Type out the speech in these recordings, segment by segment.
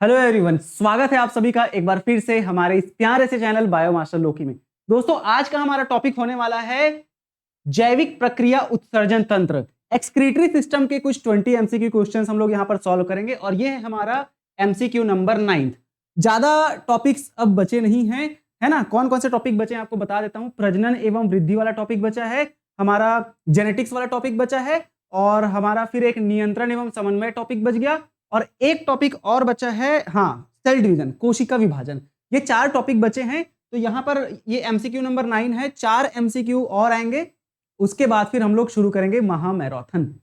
Hello everyone, स्वागत है आप सभी का एक बार फिर से हमारे इस प्यारे से चैनल बायोमास्टर लोकी में। दोस्तों, आज का हमारा टॉपिक होने वाला है जैविक प्रक्रिया उत्सर्जन तंत्र। एक्सक्रीटरी सिस्टम के कुछ 20 एमसीक्यू क्वेश्चंस हम लोग यहां पर सॉल्व करेंगे और ये है हमारा एमसीक्यू नंबर 9। ज्यादा टॉपिक्स अब बचे नहीं हैं, है ना। कौन कौन से टॉपिक बचे हैं आपको बता देता हूं। प्रजनन एवं वृद्धि वाला टॉपिक बचा है, हमारा जेनेटिक्स वाला टॉपिक बचा है, और हमारा फिर एक नियंत्रण एवं समन्वय टॉपिक बच गया, और एक टॉपिक और बचा है, हाँ, सेल डिवीजन, कोशिका विभाजन। ये 4 टॉपिक बचे हैं। तो यहां पर ये एमसीक्यू नंबर 9 है। 4 एमसीक्यू और आएंगे, उसके बाद फिर हम लोग शुरू करेंगे महा मैराथन।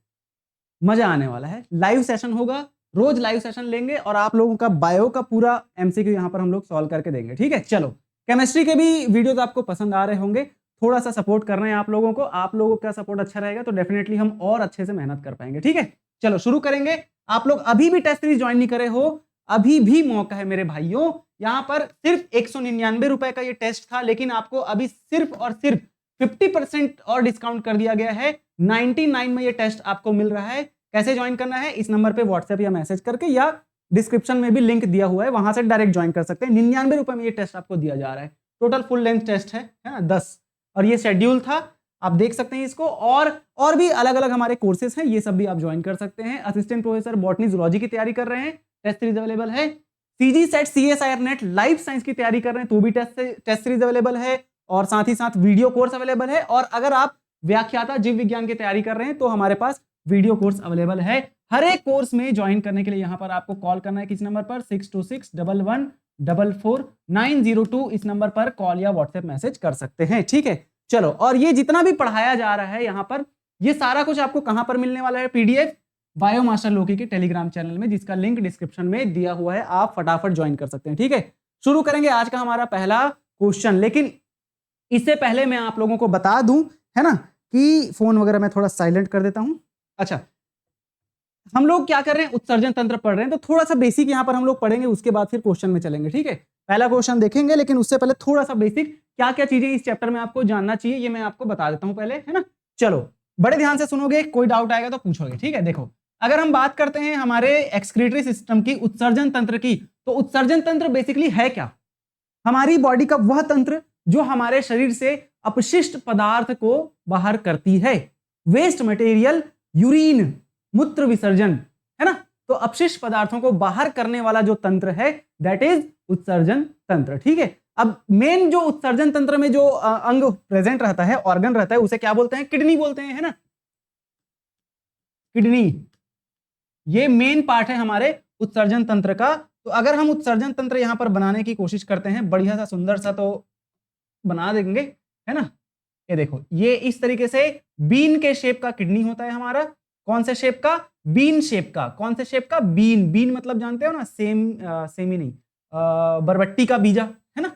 मजा आने वाला है, लाइव सेशन होगा, रोज लाइव सेशन लेंगे और आप लोगों का बायो का पूरा एमसीक्यू यहां पर हम लोग सॉल्व करके देंगे। ठीक है, चलो। केमिस्ट्री के भी वीडियोस आपको पसंद आ रहे होंगे, थोड़ा सा सपोर्ट कर रहे हैं आप लोगों को। आप लोगों का सपोर्ट अच्छा रहेगा तो डेफिनेटली हम और अच्छे से मेहनत कर पाएंगे। ठीक है, चलो शुरू करेंगे। आप लोग अभी भी टेस्ट सीरीज ज्वाइन नहीं करे हो, अभी भी मौका है मेरे भाइयों। यहां पर सिर्फ 199 रुपए का ये टेस्ट था, लेकिन आपको अभी सिर्फ और सिर्फ 50% और डिस्काउंट कर दिया गया है। 99 में ये टेस्ट आपको मिल रहा है। कैसे ज्वाइन करना है, इस नंबर पे व्हाट्सएप या मैसेज करके, या डिस्क्रिप्शन में भी लिंक दिया हुआ है, वहां से डायरेक्ट ज्वाइन कर सकते हैं। 99 रुपए में ये टेस्ट आपको दिया जा रहा है। टोटल फुल लेंथ टेस्ट है ना, 10, और ये शेड्यूल था, आप देख सकते हैं इसको। और भी अलग अलग हमारे कोर्सेज हैं, ये सब भी आप ज्वाइन कर सकते हैं। असिस्टेंट प्रोफेसर बॉटनी जूलॉजी की तैयारी कर रहे हैं, टेस्ट सीरीज अवेलेबल है। CG set CSIR net life science की तैयारी कर रहे हैं, तो भी टेस्ट सीरीज अवेलेबल है, और साथ ही साथ वीडियो कोर्स अवेलेबल है। और अगर आप व्याख्याता जीव विज्ञान की तैयारी कर रहे हैं तो हमारे पास वीडियो कोर्स अवेलेबल है। हर एक कोर्स में ज्वाइन करने के लिए यहां पर आपको कॉल करना है, किस नंबर पर, 6261144902। इस नंबर पर कॉल या व्हाट्सएप मैसेज कर सकते हैं। ठीक है, चलो। और ये जितना भी पढ़ाया जा रहा है यहाँ पर, ये सारा कुछ आपको कहां पर मिलने वाला है, पीडीएफ बायोमास्टर लोकी के टेलीग्राम चैनल में, जिसका लिंक डिस्क्रिप्शन में दिया हुआ है। आप फटाफट ज्वाइन कर सकते हैं। ठीक है, शुरू करेंगे आज का हमारा पहला क्वेश्चन। लेकिन इससे पहले मैं आप लोगों को बता दूं, है ना, कि फोन वगैरह मैं थोड़ा साइलेंट कर देता हूं। अच्छा, हम लोग क्या कर रहे हैं, उत्सर्जन तंत्र पढ़ रहे हैं, तो थोड़ा सा बेसिक यहां पर हम लोग पढ़ेंगे, उसके बाद फिर क्वेश्चन में चलेंगे। ठीक है, पहला क्वेश्चन देखेंगे, लेकिन उससे पहले थोड़ा सा बेसिक क्या क्या चीजें इस चैप्टर में आपको जानना चाहिए, ये मैं आपको बता देता हूं पहले, है ना। चलो, बड़े ध्यान से सुनोगे, कोई डाउट आएगा तो पूछोगे। ठीक है, देखो, अगर हम बात करते हैं हमारे एक्सक्रीटरी सिस्टम की, उत्सर्जन तंत्र की, तो उत्सर्जन तंत्र बेसिकली है क्या? हमारी बॉडी का वह तंत्र जो हमारे शरीर से अपशिष्ट पदार्थ को बाहर करती है। वेस्ट मटेरियल, यूरिन, मूत्र विसर्जन, है ना। तो अपशिष्ट पदार्थों को बाहर करने वाला जो तंत्र है, दैट इज उत्सर्जन तंत्र। ठीक है, अब मेन जो उत्सर्जन तंत्र में जो अंग प्रेजेंट रहता है, ऑर्गन रहता है, उसे क्या बोलते हैं, किडनी बोलते हैं, है ना। किडनी, ये मेन पार्ट है हमारे उत्सर्जन तंत्र का। तो अगर हम उत्सर्जन तंत्र यहां पर बनाने की कोशिश करते हैं, बढ़िया सा सुंदर सा, तो बना देंगे, है ना। ये देखो, ये इस तरीके से बीन के शेप का किडनी होता है हमारा। कौन से शेप का, बीन शेप का। कौन से शेप का, बीन। बीन मतलब जानते हो ना, सेमी नहीं, बरबट्टी का बीजा, है ना,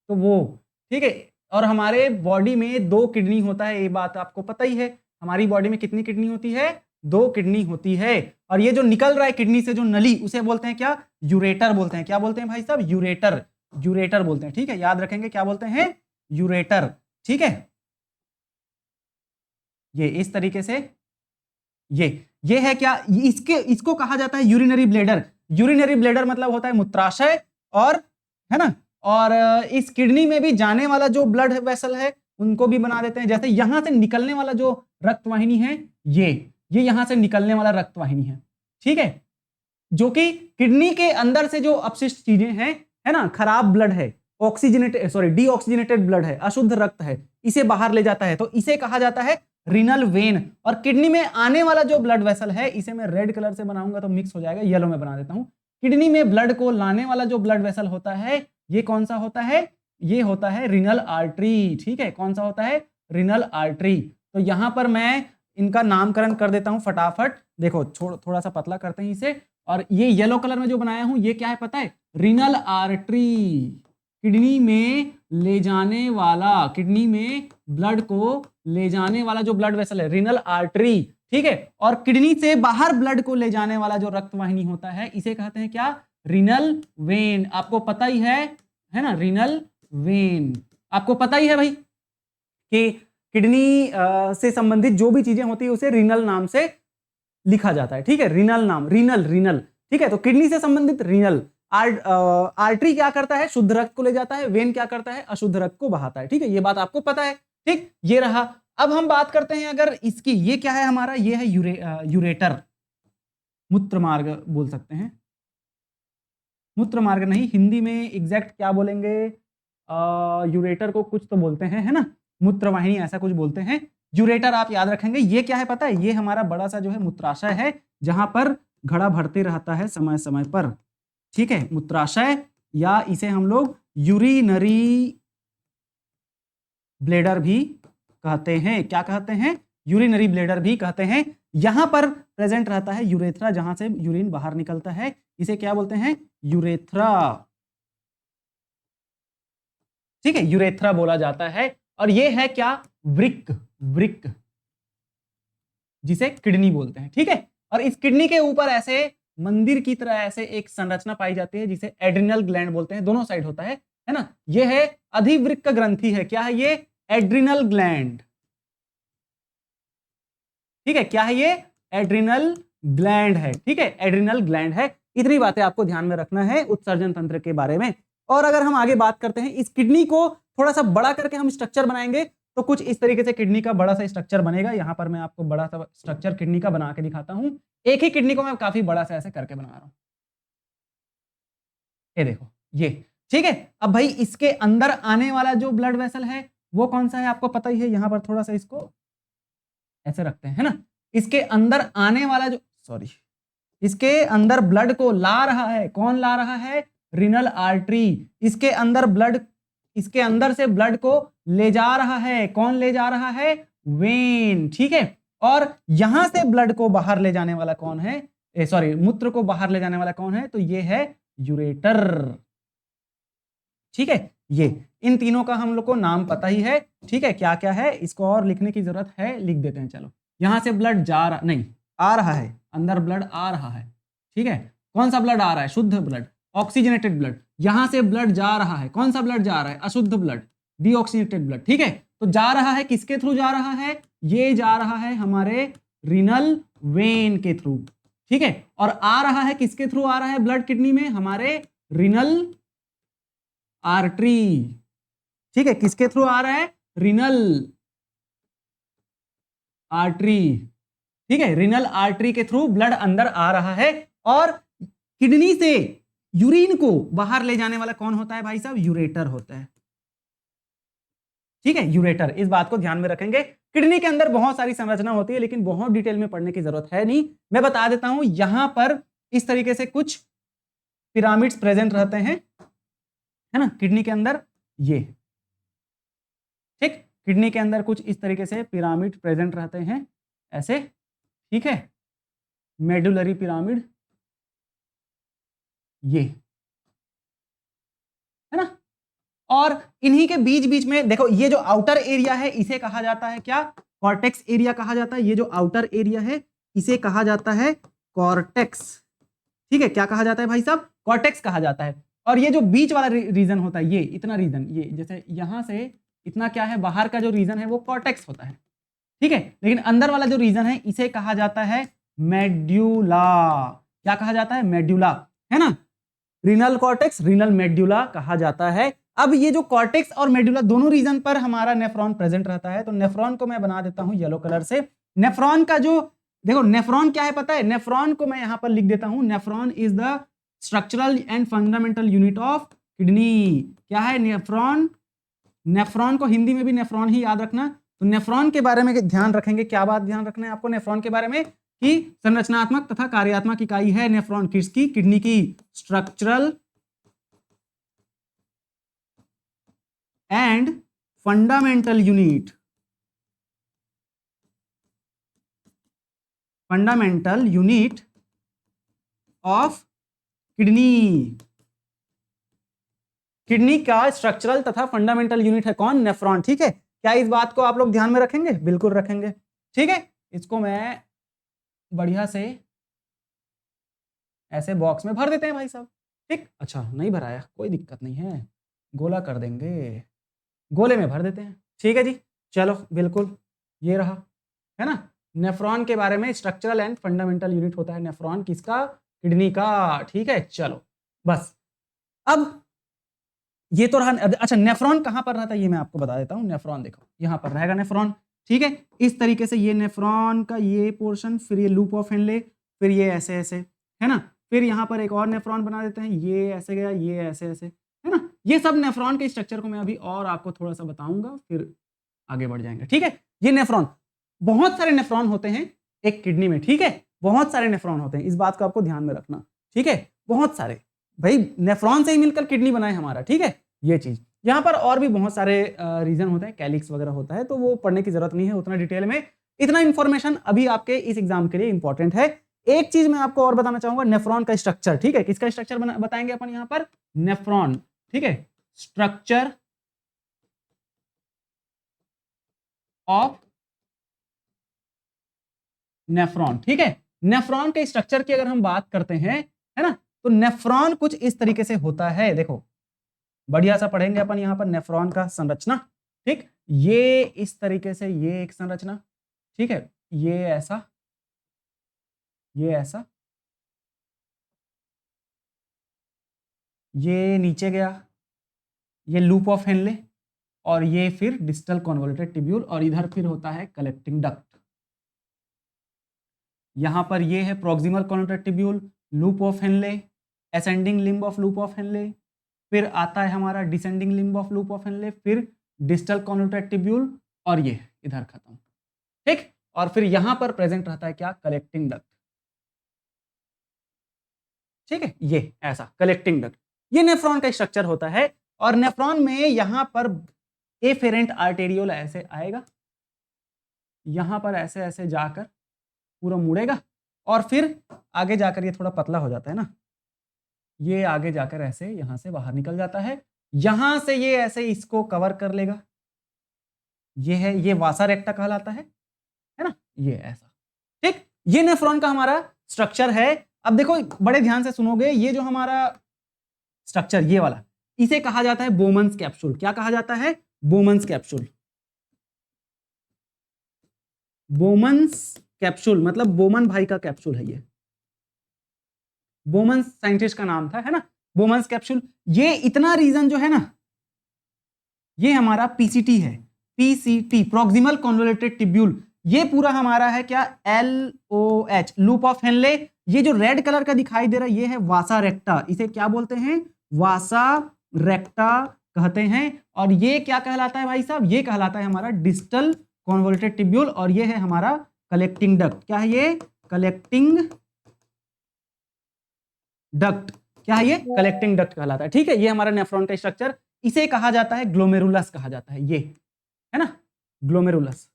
तो वो। ठीक है, और हमारे बॉडी में 2 किडनी होता है, ये बात आपको पता ही है। हमारी बॉडी में कितनी किडनी होती है, 2 किडनी होती है। और ये जो निकल रहा है किडनी से जो नली, उसे बोलते हैं क्या, यूरेटर बोलते हैं। क्या बोलते हैं भाई साहब, यूरेटर, यूरेटर बोलते हैं। ठीक है, याद रखेंगे क्या बोलते हैं, यूरेटर। ठीक है, ये इस तरीके से, ये है क्या, इसको कहा जाता है यूरिनरी ब्लैडर। यूरिनरी ब्लैडर मतलब होता है मूत्राशय, और, है ना, और इस किडनी में भी जाने वाला जो ब्लड वेसल है, उनको भी बना देते हैं। जैसे यहां से निकलने वाला जो रक्तवाहिनी है, ये यहां से निकलने वाला रक्तवाहिनी है। ठीक है, जो कि किडनी के अंदर से जो अपशिष्ट चीजें हैं, है ना, खराब ब्लड है, डीऑक्सीजनेटेड ब्लड है, अशुद्ध रक्त है, इसे बाहर ले जाता है, तो इसे कहा जाता है रीनल वेन। और किडनी में आने वाला जो ब्लड वेसल है, इसे मैं रेड कलर से बनाऊंगा तो मिक्स हो जाएगा, येलो में बना देता हूं। किडनी में ब्लड को लाने वाला जो ब्लड वेसल होता है, ये कौन सा होता है, ये होता है रीनल आर्टरी। ठीक है, कौन सा होता है, रीनल आर्टरी। तो यहां पर मैं इनका नामकरण कर देता हूं फटाफट। देखो, थोड़ा सा पतला करते हैं इसे, और ये येलो कलर में जो बनाया हूं, ये क्या है पता है, रीनल आर्टरी। किडनी में ले जाने वाला, किडनी में ब्लड को ले जाने वाला जो ब्लड वेसल है, रीनल आर्टरी। ठीक है, और किडनी से बाहर ब्लड को ले जाने वाला जो रक्तवाहिनी होता है, इसे कहते हैं क्या, रीनल वेन। आपको पता ही है ना, रीनल वेन। आपको पता ही है भाई कि किडनी से संबंधित जो भी चीजें होती है, उसे रीनल नाम से लिखा जाता है। ठीक है, रीनल नाम, रीनल। ठीक है, तो किडनी से संबंधित रीनल, आर्टरी क्या करता है, शुद्ध रक्त को ले जाता है, वेन क्या करता है, अशुद्ध रक्त को बहाता है। ठीक है, ये बात आपको पता है। ठीक, ये रहा। अब हम बात करते हैं अगर इसकी, ये क्या है हमारा, ये है यूरेटर, मूत्र मार्ग बोल सकते हैं, मूत्र मार्ग नहीं, हिंदी में एग्जैक्ट क्या बोलेंगे, यूरेटर को कुछ तो बोलते हैं, है ना, मूत्रवाहिनी ऐसा कुछ बोलते हैं। यूरेटर आप याद रखेंगे। ये क्या है पता है, ये हमारा बड़ा सा जो है मूत्राशय है, जहां पर घड़ा भरते रहता है समय समय पर। ठीक है, मूत्राशय, या इसे हम लोग यूरिनरी ब्लेडर भी कहते हैं। क्या कहते हैं, यूरिनरी ब्लेडर भी कहते हैं। यहां पर प्रेजेंट रहता है यूरेथ्रा, जहां से यूरिन बाहर निकलता है, इसे क्या बोलते हैं, यूरेथ्रा। ठीक है, यूरेथ्रा बोला जाता है। और ये है क्या, वृक्क, वृक्क जिसे किडनी बोलते हैं। ठीक है, और इस किडनी के ऊपर ऐसे मंदिर की तरह ऐसे एक संरचना पाई जाती है जिसे एड्रिनल ग्लैंड बोलते हैं, दोनों साइड होता है ना। ये है अधिवृक्क ग्रंथि है। क्या है ये, एड्रिनल ग्लैंड। ठीक है, क्या है ये, एड्रिनल ग्लैंड है। ठीक है, एड्रिनल ग्लैंड है। इतनी बातें आपको ध्यान में रखना है उत्सर्जन तंत्र के बारे में। और अगर हम आगे बात करते हैं, इस किडनी को थोड़ा सा बड़ा करके हम स्ट्रक्चर बनाएंगे तो कुछ इस तरीके से किडनी का बड़ा सा स्ट्रक्चर बनेगा। यहां पर मैं आपको बड़ा सा स्ट्रक्चर किडनी का बना के दिखाता हूं। एक ही किडनी को मैं काफी बड़ा सा ऐसे करके बना रहा हूं, ये देखो ये। ठीक है, अब भाई इसके अंदर आने वाला जो ब्लड वेसल है वो कौन सा है, आपको पता ही है। यहां पर थोड़ा सा इसको ऐसे रखते हैं, है ना। इसके अंदर आने वाला जो, सॉरी, इसके अंदर ब्लड को ला रहा है, कौन ला रहा है, रीनल आर्टरी। इसके अंदर ब्लड, इसके अंदर से ब्लड को ले जा रहा है, कौन ले जा रहा है, वेन। ठीक है, और यहां से ब्लड को बाहर ले जाने वाला कौन है, सॉरी, मूत्र को बाहर ले जाने वाला कौन है, तो ये है यूरेटर। ठीक है, ये इन तीनों का हम लोग को नाम पता ही है। ठीक है, क्या क्या है, इसको और लिखने की जरूरत है, लिख देते हैं। चलो, यहां से ब्लड जा रहा, नहीं आ रहा है, अंदर ब्लड आ रहा है। ठीक है, कौन सा ब्लड आ रहा है, शुद्ध ब्लड, ऑक्सीजनेटेड ब्लड। यहां से ब्लड जा रहा है, कौन सा ब्लड जा रहा है, अशुद्ध ब्लड, डीऑक्सीजनेटेड ब्लड। ठीक है, तो जा रहा है, किसके थ्रू जा रहा है, ये जा रहा है हमारे रीनल वेन के थ्रू। ठीक है, और आ रहा है, किसके थ्रू आ रहा है ब्लड किडनी में, हमारे रीनल आर्टरी। ठीक है, किसके थ्रू आ रहा है, रीनल आर्टरी। ठीक है, रीनल आर्टरी के थ्रू ब्लड अंदर आ रहा है। और किडनी से यूरिन को बाहर ले जाने वाला कौन होता है भाई साहब, यूरेटर होता है। ठीक है, यूरेटर, इस बात को ध्यान में रखेंगे। किडनी के अंदर बहुत सारी संरचना होती है, लेकिन बहुत डिटेल में पढ़ने की जरूरत है नहीं, मैं बता देता हूं। यहां पर इस तरीके से कुछ पिरामिड्स प्रेजेंट रहते हैं, है ना, किडनी के अंदर ये। ठीक, किडनी के अंदर कुछ इस तरीके से पिरामिड प्रेजेंट रहते हैं ऐसे। ठीक है, मेडुलरी पिरामिड, ये है ना। और इन्हीं के बीच बीच में देखो, ये जो आउटर एरिया है इसे कहा जाता है क्या, कॉर्टेक्स एरिया कहा जाता है। ये जो आउटर एरिया है इसे कहा जाता है कॉर्टेक्स। ठीक है, क्या कहा जाता है भाई साहब, कॉर्टेक्स कहा जाता है। और ये जो बीच वाला रीजन होता है, ये इतना रीजन, ये जैसे यहां से इतना क्या है, बाहर का जो रीजन है वो कॉर्टेक्स होता है। ठीक है, लेकिन अंदर वाला जो रीजन है इसे कहा जाता है मेड्यूला। क्या कहा जाता है, मेड्यूला, है ना। रीनल कॉर्टेक्स, रीनल मेड्यूला कहा जाता है। अब ये जो कॉर्टेक्स और मेडुला दोनों रीजन पर हमारा नेफ्रॉन प्रेजेंट रहता है, तो नेफ्रॉन को मैं बना देता हूं येलो कलर से। नेफ्रॉन का जो, देखो नेफ्रॉन क्या है पता है, नेफ्रॉन को मैं यहां पर लिख देता हूं, nephron is the structural and fundamental unit of kidney. क्या है नेफ्रॉन, नेफ्रॉन को हिंदी में भी नेफ्रॉन ही याद रखना। तो नेफ्रॉन के बारे में ध्यान रखेंगे, क्या बात ध्यान रखना है आपको नेफ्रॉन के बारे में, कि संरचनात्मक तथा कार्यात्मक इकाई है नेफ्रॉन, किसकी, किडनी की। Structural and fundamental unit, fundamental unit of kidney. Kidney का स्ट्रक्चरल तथा फंडामेंटल यूनिट है कौन, नेफ्रॉन। ठीक है, क्या इस बात को आप लोग ध्यान में रखेंगे, बिल्कुल रखेंगे। ठीक है, इसको मैं बढ़िया से ऐसे बॉक्स में भर देते हैं भाई साहब। ठीक, अच्छा नहीं भराया, कोई दिक्कत नहीं है, गोला कर देंगे, गोले में भर देते हैं। ठीक है जी, चलो बिल्कुल, ये रहा, है ना। नेफ्रॉन के बारे में, स्ट्रक्चरल एंड फंडामेंटल यूनिट होता है नेफ्रॉन, किसका, किडनी का। ठीक है, चलो बस अब ये तो रहा। अच्छा, नेफ्रॉन कहां पर रहता है ये मैं आपको बता देता हूं। नेफ्रॉन देखो यहां पर रहेगा नेफ्रॉन, ठीक है। इस तरीके से ये नेफ्रॉन का ये पोर्शन, फिर ये लूप ऑफ हेनले, फिर ये ऐसे ऐसे, है ना। फिर यहाँ पर एक और नेफ्रॉन बना देते हैं, ये ऐसे गया, ये ऐसे ऐसे, है ना। ये सब नेफ्रॉन के स्ट्रक्चर को मैं अभी और आपको थोड़ा सा बताऊंगा, फिर आगे बढ़ जाएंगे, ठीक है। ये नेफ्रॉन, बहुत सारे नेफ्रॉन होते हैं एक किडनी में, ठीक है। बहुत सारे नेफ्रॉन होते हैं, इस बात को आपको ध्यान में रखना, ठीक है। बहुत सारे, भाई नेफ्रॉन से ही मिलकर किडनी बना है हमारा, ठीक है। ये चीज यहाँ पर और भी बहुत सारे रीजन होते हैं, कैलिक्स वगैरह होता है, तो वो पढ़ने की जरूरत नहीं है उतना डिटेल में। इतना इंफॉर्मेशन अभी आपके इस एग्जाम के लिए इंपॉर्टेंट है। एक चीज मैं आपको और बताना चाहूंगा, नेफ्रॉन का स्ट्रक्चर, ठीक है। किसका स्ट्रक्चर बताएंगे अपन यहाँ पर? नेफ्रॉन, ठीक है। स्ट्रक्चर ऑफ नेफ्रॉन, ठीक है। नेफ्रॉन के स्ट्रक्चर की अगर हम बात करते हैं, है ना, तो नेफ्रॉन कुछ इस तरीके से होता है। देखो बढ़िया सा पढ़ेंगे अपन यहाँ पर नेफ्रॉन का संरचना, ठीक। ये इस तरीके से, ये एक संरचना, ठीक है। ये ऐसा, ये ऐसा, ये नीचे गया, ये लूप ऑफ हेनले, और ये फिर डिस्टल कॉन्वोल्यूटेड ट्यूब्यूल, और इधर फिर होता है कलेक्टिंग डक्ट। यहां पर ये है proximal convoluted tubule, loop of Henley, ascending limb of loop of Henley, फिर आता है हमारा descending limb of loop of Henley, फिर डिस्टल कॉन्वोल्यूटेड ट्यूब्यूल, और ये इधर खत्म, ठीक। और फिर यहां पर प्रेजेंट रहता है क्या? कलेक्टिंग डक्ट, ठीक है। ये ऐसा कलेक्टिंग डक्ट, ये नेफ्रॉन का स्ट्रक्चर होता है। और नेफ्रॉन में यहां पर एफेरेंट आर्टेरियोल ऐसे आएगा, यहां पर ऐसे ऐसे जाकर पूरा मुड़ेगा, और फिर आगे जाकर ये थोड़ा पतला हो जाता है ना, ये आगे जाकर ऐसे यहां से बाहर निकल जाता है, यहां से ये ऐसे इसको कवर कर लेगा, ये है, ये वासा रेक्टा कहलाता है ना, ये ऐसा, ठीक। ये नेफ्रॉन का हमारा स्ट्रक्चर है। अब देखो बड़े ध्यान से सुनोगे, ये जो हमारा स्ट्रक्चर ये वाला, इसे कहा जाता है बोमन्स कैप्सूल। क्या कहा जाता है? Bowman's capsule. बोमन्स कैप्सूल मतलब बोमन भाई का कैप्सूल है ये, बोमन्स साइंटिस्ट का नाम था, है ना, बोमन्स कैप्सूल। ये इतना रीजन जो है ना, ये हमारा पीसीटी है, पीसीटी प्रॉक्सिमल कॉन्वोल्यूटेड ट्यूब्यूल। ये पूरा हमारा है क्या? LOH, loop of Henley. ये जो रेड कलर का दिखाई दे रहा है ये है वासा रेक्टा, इसे क्या बोलते हैं? वासा रेक्टा कहते हैं। और ये क्या कहलाता है भाई साहब? ये कहलाता है हमारा डिस्टल कॉन्वोल्यूटेड ट्यूब्यूल, और ये है हमारा कलेक्टिंग डक्ट। क्या है ये? Collecting duct. क्या है ये? कलेक्टिंग डक्ट कहलाता है, ठीक है। ये हमारा नेफ्रॉन का स्ट्रक्चर, इसे कहा जाता है ग्लोमेरुलस कहा जाता है, ये है ना, ग्लोमेरुलस,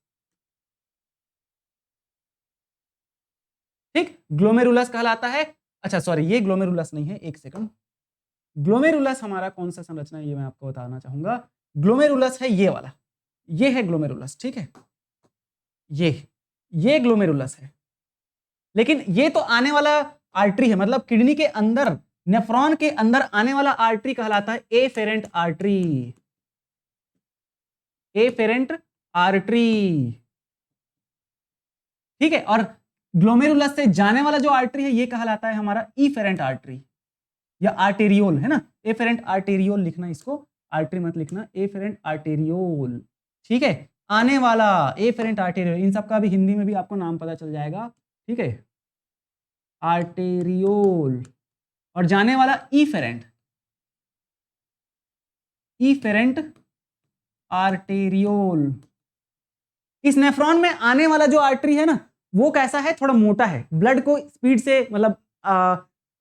ठीक। ग्लोमेरुलस कहलाता है। अच्छा सॉरी, ये ग्लोमेरुलस नहीं है, एक सेकंड। ग्लोमेरुलस हमारा कौन सा संरचना है ये मैं आपको बताना चाहूंगा। ग्लोमेरुलस है ये वाला, ये है ग्लोमेरुलस, ठीक है। ये ग्लोमेरुलस है, लेकिन ये तो आने वाला आर्टरी है, मतलब किडनी के अंदर, नेफ्रॉन के अंदर आने वाला आर्टरी कहलाता है एफेरेंट आर्टरी, एफेरेंट आर्टरी, ठीक है। और ग्लोमेरुलस से जाने वाला जो आर्टरी है ये कहलाता है हमारा इफेरेंट आर्टरी या आर्टेरियोल, है ना। एफेरेंट आर्टेरियोल लिखना, इसको आर्टरी मत लिखना, एफेरेंट आर्टेरियोल, ठीक है। आने वाला एफेरेंट आर्टेरियोल, इन सब का भी हिंदी में भी आपको नाम पता चल जाएगा, ठीक है, आर्टेरियोल। और जाने वाला इफेरेंट, इफेरेंट आर्टेरियोल। इस नेफ्रॉन में आने वाला जो आर्टरी है ना, वो कैसा है? थोड़ा मोटा है, ब्लड को स्पीड से मतलब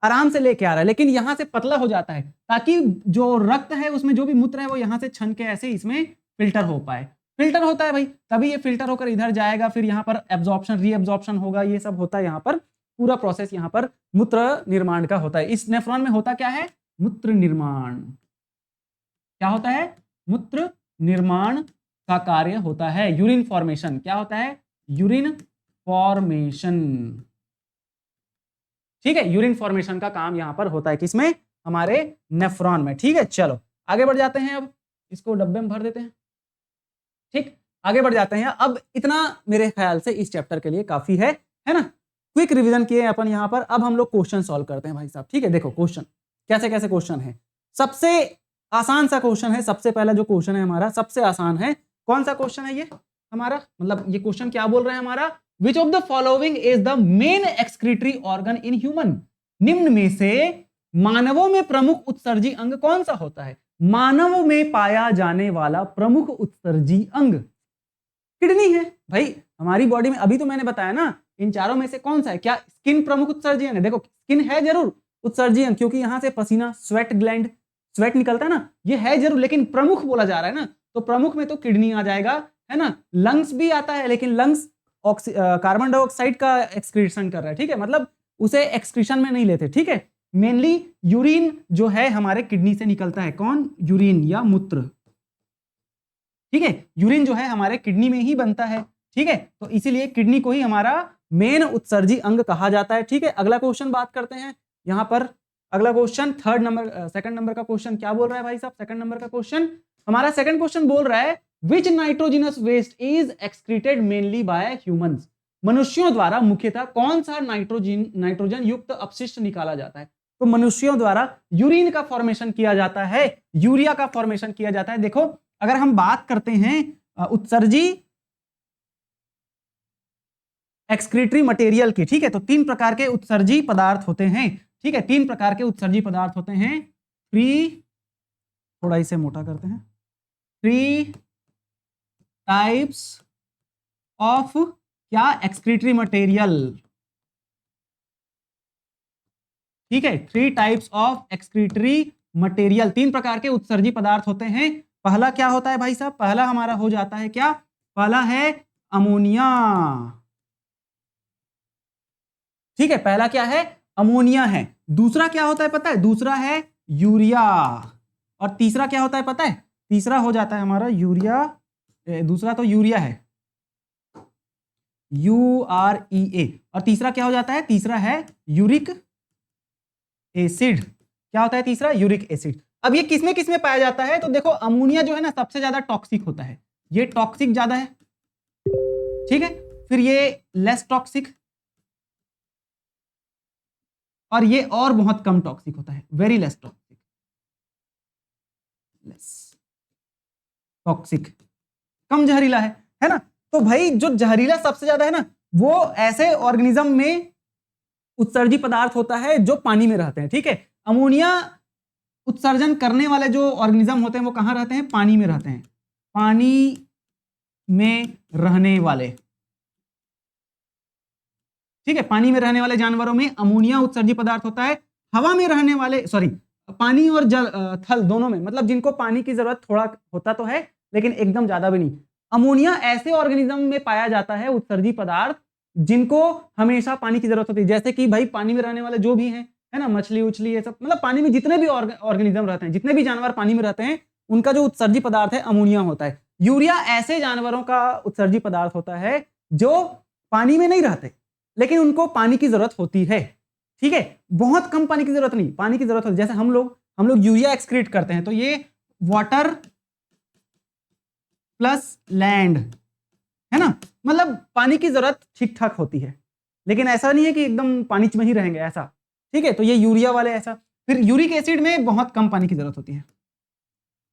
आराम से लेके आ रहा है, लेकिन यहां से पतला हो जाता है ताकि जो रक्त है उसमें जो भी मूत्र है वो यहां से छन के ऐसे इसमें फिल्टर हो पाए। फिल्टर होता है भाई, तभी ये फिल्टर होकर इधर जाएगा, फिर यहाँ पर एब्जॉर्प्शन रीएब्जॉर्प्शन होगा, ये सब होता है यहाँ पर, पूरा प्रोसेस यहाँ पर मूत्र निर्माण का होता है। इस नेफ्रॉन में होता क्या है? मूत्र निर्माण। क्या होता है? मूत्र निर्माण का कार्य होता है। यूरिन फॉर्मेशन, क्या होता है? यूरिन फॉर्मेशन, ठीक है। यूरिन फॉर्मेशन का काम यहां पर होता है, किसमें? हमारे नेफ्रॉन में, ठीक है। चलो आगे बढ़ जाते हैं, अब इसको डब्बे में भर देते हैं, ठीक। आगे बढ़ जाते हैं। अब इतना मेरे ख्याल से इस चैप्टर के लिए काफी है ना। क्विक रिवीजन किए अपन यहां पर। अब हम लोग क्वेश्चन सॉल्व करते हैं भाई साहब, ठीक है। देखो क्वेश्चन कैसे कैसे क्वेश्चन है। सबसे आसान सा क्वेश्चन है, सबसे पहला जो क्वेश्चन है हमारा सबसे आसान है। कौन सा क्वेश्चन है ये हमारा, मतलब ये क्वेश्चन क्या बोल रहा है हमारा, विच of the following is the main excretory organ in human, निम्न में से मानवों में प्रमुख उत्सर्जी अंग कौन सा होता है। मानव में पाया जाने वाला प्रमुख उत्सर्जी अंग किडनी है भाई हमारी बॉडी में। अभी तो मैंने बताया ना इन चारों में से कौन सा है, क्या स्किन प्रमुख उत्सर्जी अंग है, देखो स्किन है जरूर उत्सर्जी अंग क्योंकि यहां से पसीना स्वेट ग्लैंड स्वेट निकलता है ना, ये है जरूर, लेकिन प्रमुख बोला जा रहा है ना, तो प्रमुख में तो किडनी आ जाएगा, है ना। लंग्स भी आता है लेकिन लंग्स कार्बन डाइऑक्साइड का एक्सक्रीशन कर रहा है, ठीक है, मतलब उसे एक्सक्रीशन में नहीं लेते, ठीक है। मेनली यूरिन जो है हमारे किडनी से निकलता है, कौन, यूरिन या मूत्र, ठीक है, यूरिन जो है हमारे किडनी में ही बनता है, ठीक है, तो इसीलिए किडनी को ही हमारा मेन उत्सर्जी अंग कहा जाता है, ठीक है। अगला क्वेश्चन बात करते हैं यहां पर, अगला क्वेश्चन सेकंड नंबर का क्वेश्चन क्या बोल रहा है भाई साहब, सेकंड नंबर का क्वेश्चन, हमारा सेकंड क्वेश्चन बोल रहा है which nitrogenous waste is excreted mainly by humans, मनुष्यों द्वारा मुख्यतः कौन सा नाइट्रोजन युक्त अपशिष्ट निकाला जाता है। तो मनुष्यों द्वारा यूरिन का फॉर्मेशन किया जाता है, यूरिया का फॉर्मेशन किया जाता है। देखो अगर हम बात करते हैं उत्सर्जी एक्सक्रीटरी मटेरियल की, ठीक है, तो तीन प्रकार के उत्सर्जी पदार्थ होते हैं, ठीक है, तीन प्रकार के उत्सर्जी पदार्थ होते हैं, थोड़ा इसे मोटा करते हैं, 3 टाइप्स ऑफ क्या एक्सक्रीटरी मटेरियल, ठीक है, 3 टाइप्स ऑफ एक्सक्रीटरी मटेरियल, तीन प्रकार के उत्सर्जी पदार्थ होते हैं। पहला क्या होता है भाई साहब, पहला हमारा हो जाता है क्या, पहला है अमोनिया, ठीक है, पहला क्या है अमोनिया है। दूसरा क्या होता है पता है, दूसरा है यूरिया, और तीसरा क्या होता है पता है, तीसरा हो जाता है हमारा यूरिया, दूसरा तो यूरिया है UREA, और तीसरा क्या हो जाता है, तीसरा है यूरिक एसिड, क्या होता है तीसरा, यूरिक एसिड। अब ये किसमें किसमें पाया जाता है, तो देखो अमोनिया जो है ना सबसे ज्यादा टॉक्सिक होता है, ये टॉक्सिक ज्यादा है, ठीक है, फिर ये लेस टॉक्सिक, और ये और बहुत कम टॉक्सिक होता है, very less toxic, less toxic, कम जहरीला है ना। तो भाई जो जहरीला सबसे ज्यादा है ना वो ऐसे ऑर्गेनिज्म में उत्सर्जी पदार्थ होता है जो पानी में रहते हैं, ठीक है। अमोनिया उत्सर्जन करने वाले जो ऑर्गेनिज्म होते हैं वो कहां रहते हैं, पानी में रहते हैं, पानी में रहने वाले, ठीक है, पानी में रहने वाले जानवरों में अमोनिया उत्सर्जी पदार्थ होता है। हवा में रहने वाले, सॉरी, पानी और जल थल दोनों में, मतलब जिनको पानी की जरूरत थोड़ा होता तो है लेकिन एकदम ज्यादा भी नहीं, अमोनिया ऐसे ऑर्गेनिज्म में पाया जाता है उत्सर्जी पदार्थ जिनको हमेशा पानी की जरूरत होती है, जैसे कि भाई पानी में रहने वाले जो भी हैं, है ना, मछली उछली ये सब, मतलब पानी में जितने भी ऑर्गेनिज्म रहते हैं, जितने भी जानवर पानी में रहते हैं उनका जो उत्सर्जी पदार्थ है अमोनिया होता है। यूरिया ऐसे जानवरों का उत्सर्जी पदार्थ होता है जो पानी में नहीं रहते लेकिन उनको पानी की जरूरत होती है, ठीक है, बहुत कम पानी की जरूरत नहीं, पानी की जरूरत होती है। जैसे हम लोग यूरिया एक्सक्रीट करते हैं तो ये वाटर प्लस लैंड, है ना, मतलब पानी की जरूरत ठीक ठाक होती है, लेकिन ऐसा नहीं है कि एकदम पानी में ही रहेंगे ऐसा, ठीक है, तो ये यूरिया वाले ऐसा। फिर यूरिक एसिड में बहुत कम पानी की जरूरत होती है,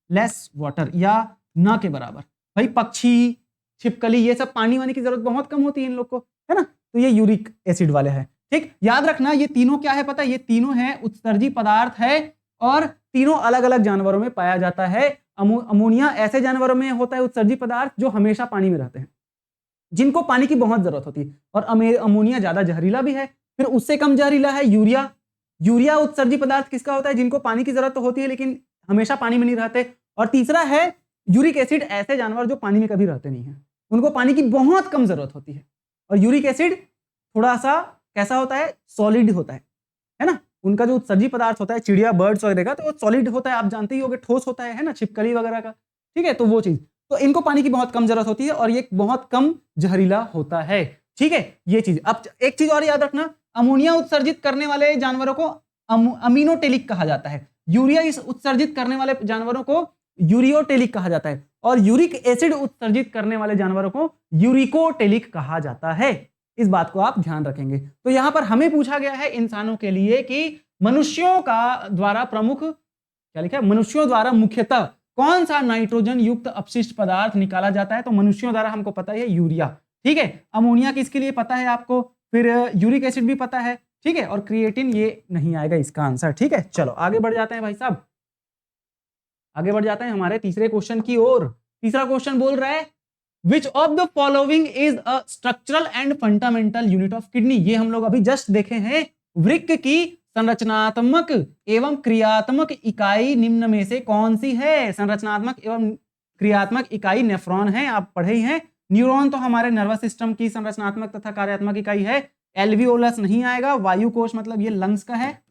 लेस वाटर या ना के बराबर। भाई पक्षी छिपकली ये सब पानी वानी की जरूरत बहुत कम होती है इन लोग को, है ना, तो ये यूरिक एसिड वाले हैं, ठीक। याद रखना ये तीनों क्या है पता है, ये तीनों है उत्सर्जी पदार्थ है और तीनों अलग अलग जानवरों में पाया जाता है। अमोनिया ऐसे जानवरों में होता है उत्सर्जी पदार्थ जो हमेशा पानी में रहते हैं, जिनको पानी की बहुत जरूरत होती है, और अमोनिया ज्यादा जहरीला भी है। फिर उससे कम जहरीला है यूरिया, यूरिया उत्सर्जी पदार्थ किसका होता है, जिनको पानी की जरूरत तो होती है लेकिन हमेशा पानी में नहीं रहते। और तीसरा है यूरिक एसिड, ऐसे जानवर जो पानी में कभी रहते नहीं हैं, उनको पानी की बहुत कम जरूरत होती है। और यूरिक एसिड थोड़ा सा कैसा होता है, सॉलिड होता है ना, उनका जो उत्सर्जी पदार्थ होता है चिड़िया बर्ड्स वगैरह का तो वो सॉलिड होता है, आप जानते ही होंगे, ठोस होता है ना, छिपकली वगैरह का, ठीक है, तो वो चीज, तो इनको पानी की बहुत कम जरूरत होती है और ये बहुत कम जहरीला होता है, ठीक है, ये चीज। अब एक चीज और याद रखना, अमोनिया उत्सर्जित करने वाले जानवरों को अमीनोटेलिक कहा जाता है, यूरिया इस उत्सर्जित करने वाले जानवरों को यूरियोटेलिक कहा जाता है, और यूरिक एसिड उत्सर्जित करने वाले जानवरों को यूरिकोटेलिक कहा जाता है। इस बात को आप ध्यान रखेंगे। तो यहां पर हमें पूछा गया है इंसानों के लिए कि मनुष्यों का द्वारा प्रमुख क्या लिखा है, मनुष्यों द्वारा मुख्यतः कौन सा नाइट्रोजन युक्त अपशिष्ट पदार्थ निकाला जाता है, तो मनुष्यों द्वारा हमको पता है यूरिया, ठीक है, अमोनिया किसके लिए पता है आपको, फिर यूरिक एसिड भी पता है, ठीक है, और क्रिएटिन ये नहीं आएगा इसका आंसर, ठीक है। चलो आगे बढ़ जाते हैं भाई साहब, आगे बढ़ जाते हैं हमारे तीसरे क्वेश्चन की ओर। तीसरा क्वेश्चन बोल रहा है विच of the following is a structural and fundamental unit of kidney. ये हम लोग अभी जस्ट देखे हैं, वृक्क की संरचनात्मक एवं क्रियात्मक इकाई निम्न में से कौन सी है। संरचनात्मक एवं क्रियात्मक इकाई नेफ्रॉन है, आप पढ़े ही हैं। न्यूरॉन तो हमारे नर्वस सिस्टम की संरचनात्मक तथा कार्यात्मक इकाई है। एल्वियोलस नहीं आएगा, वायु कोश मतलब ये लंग्स का है,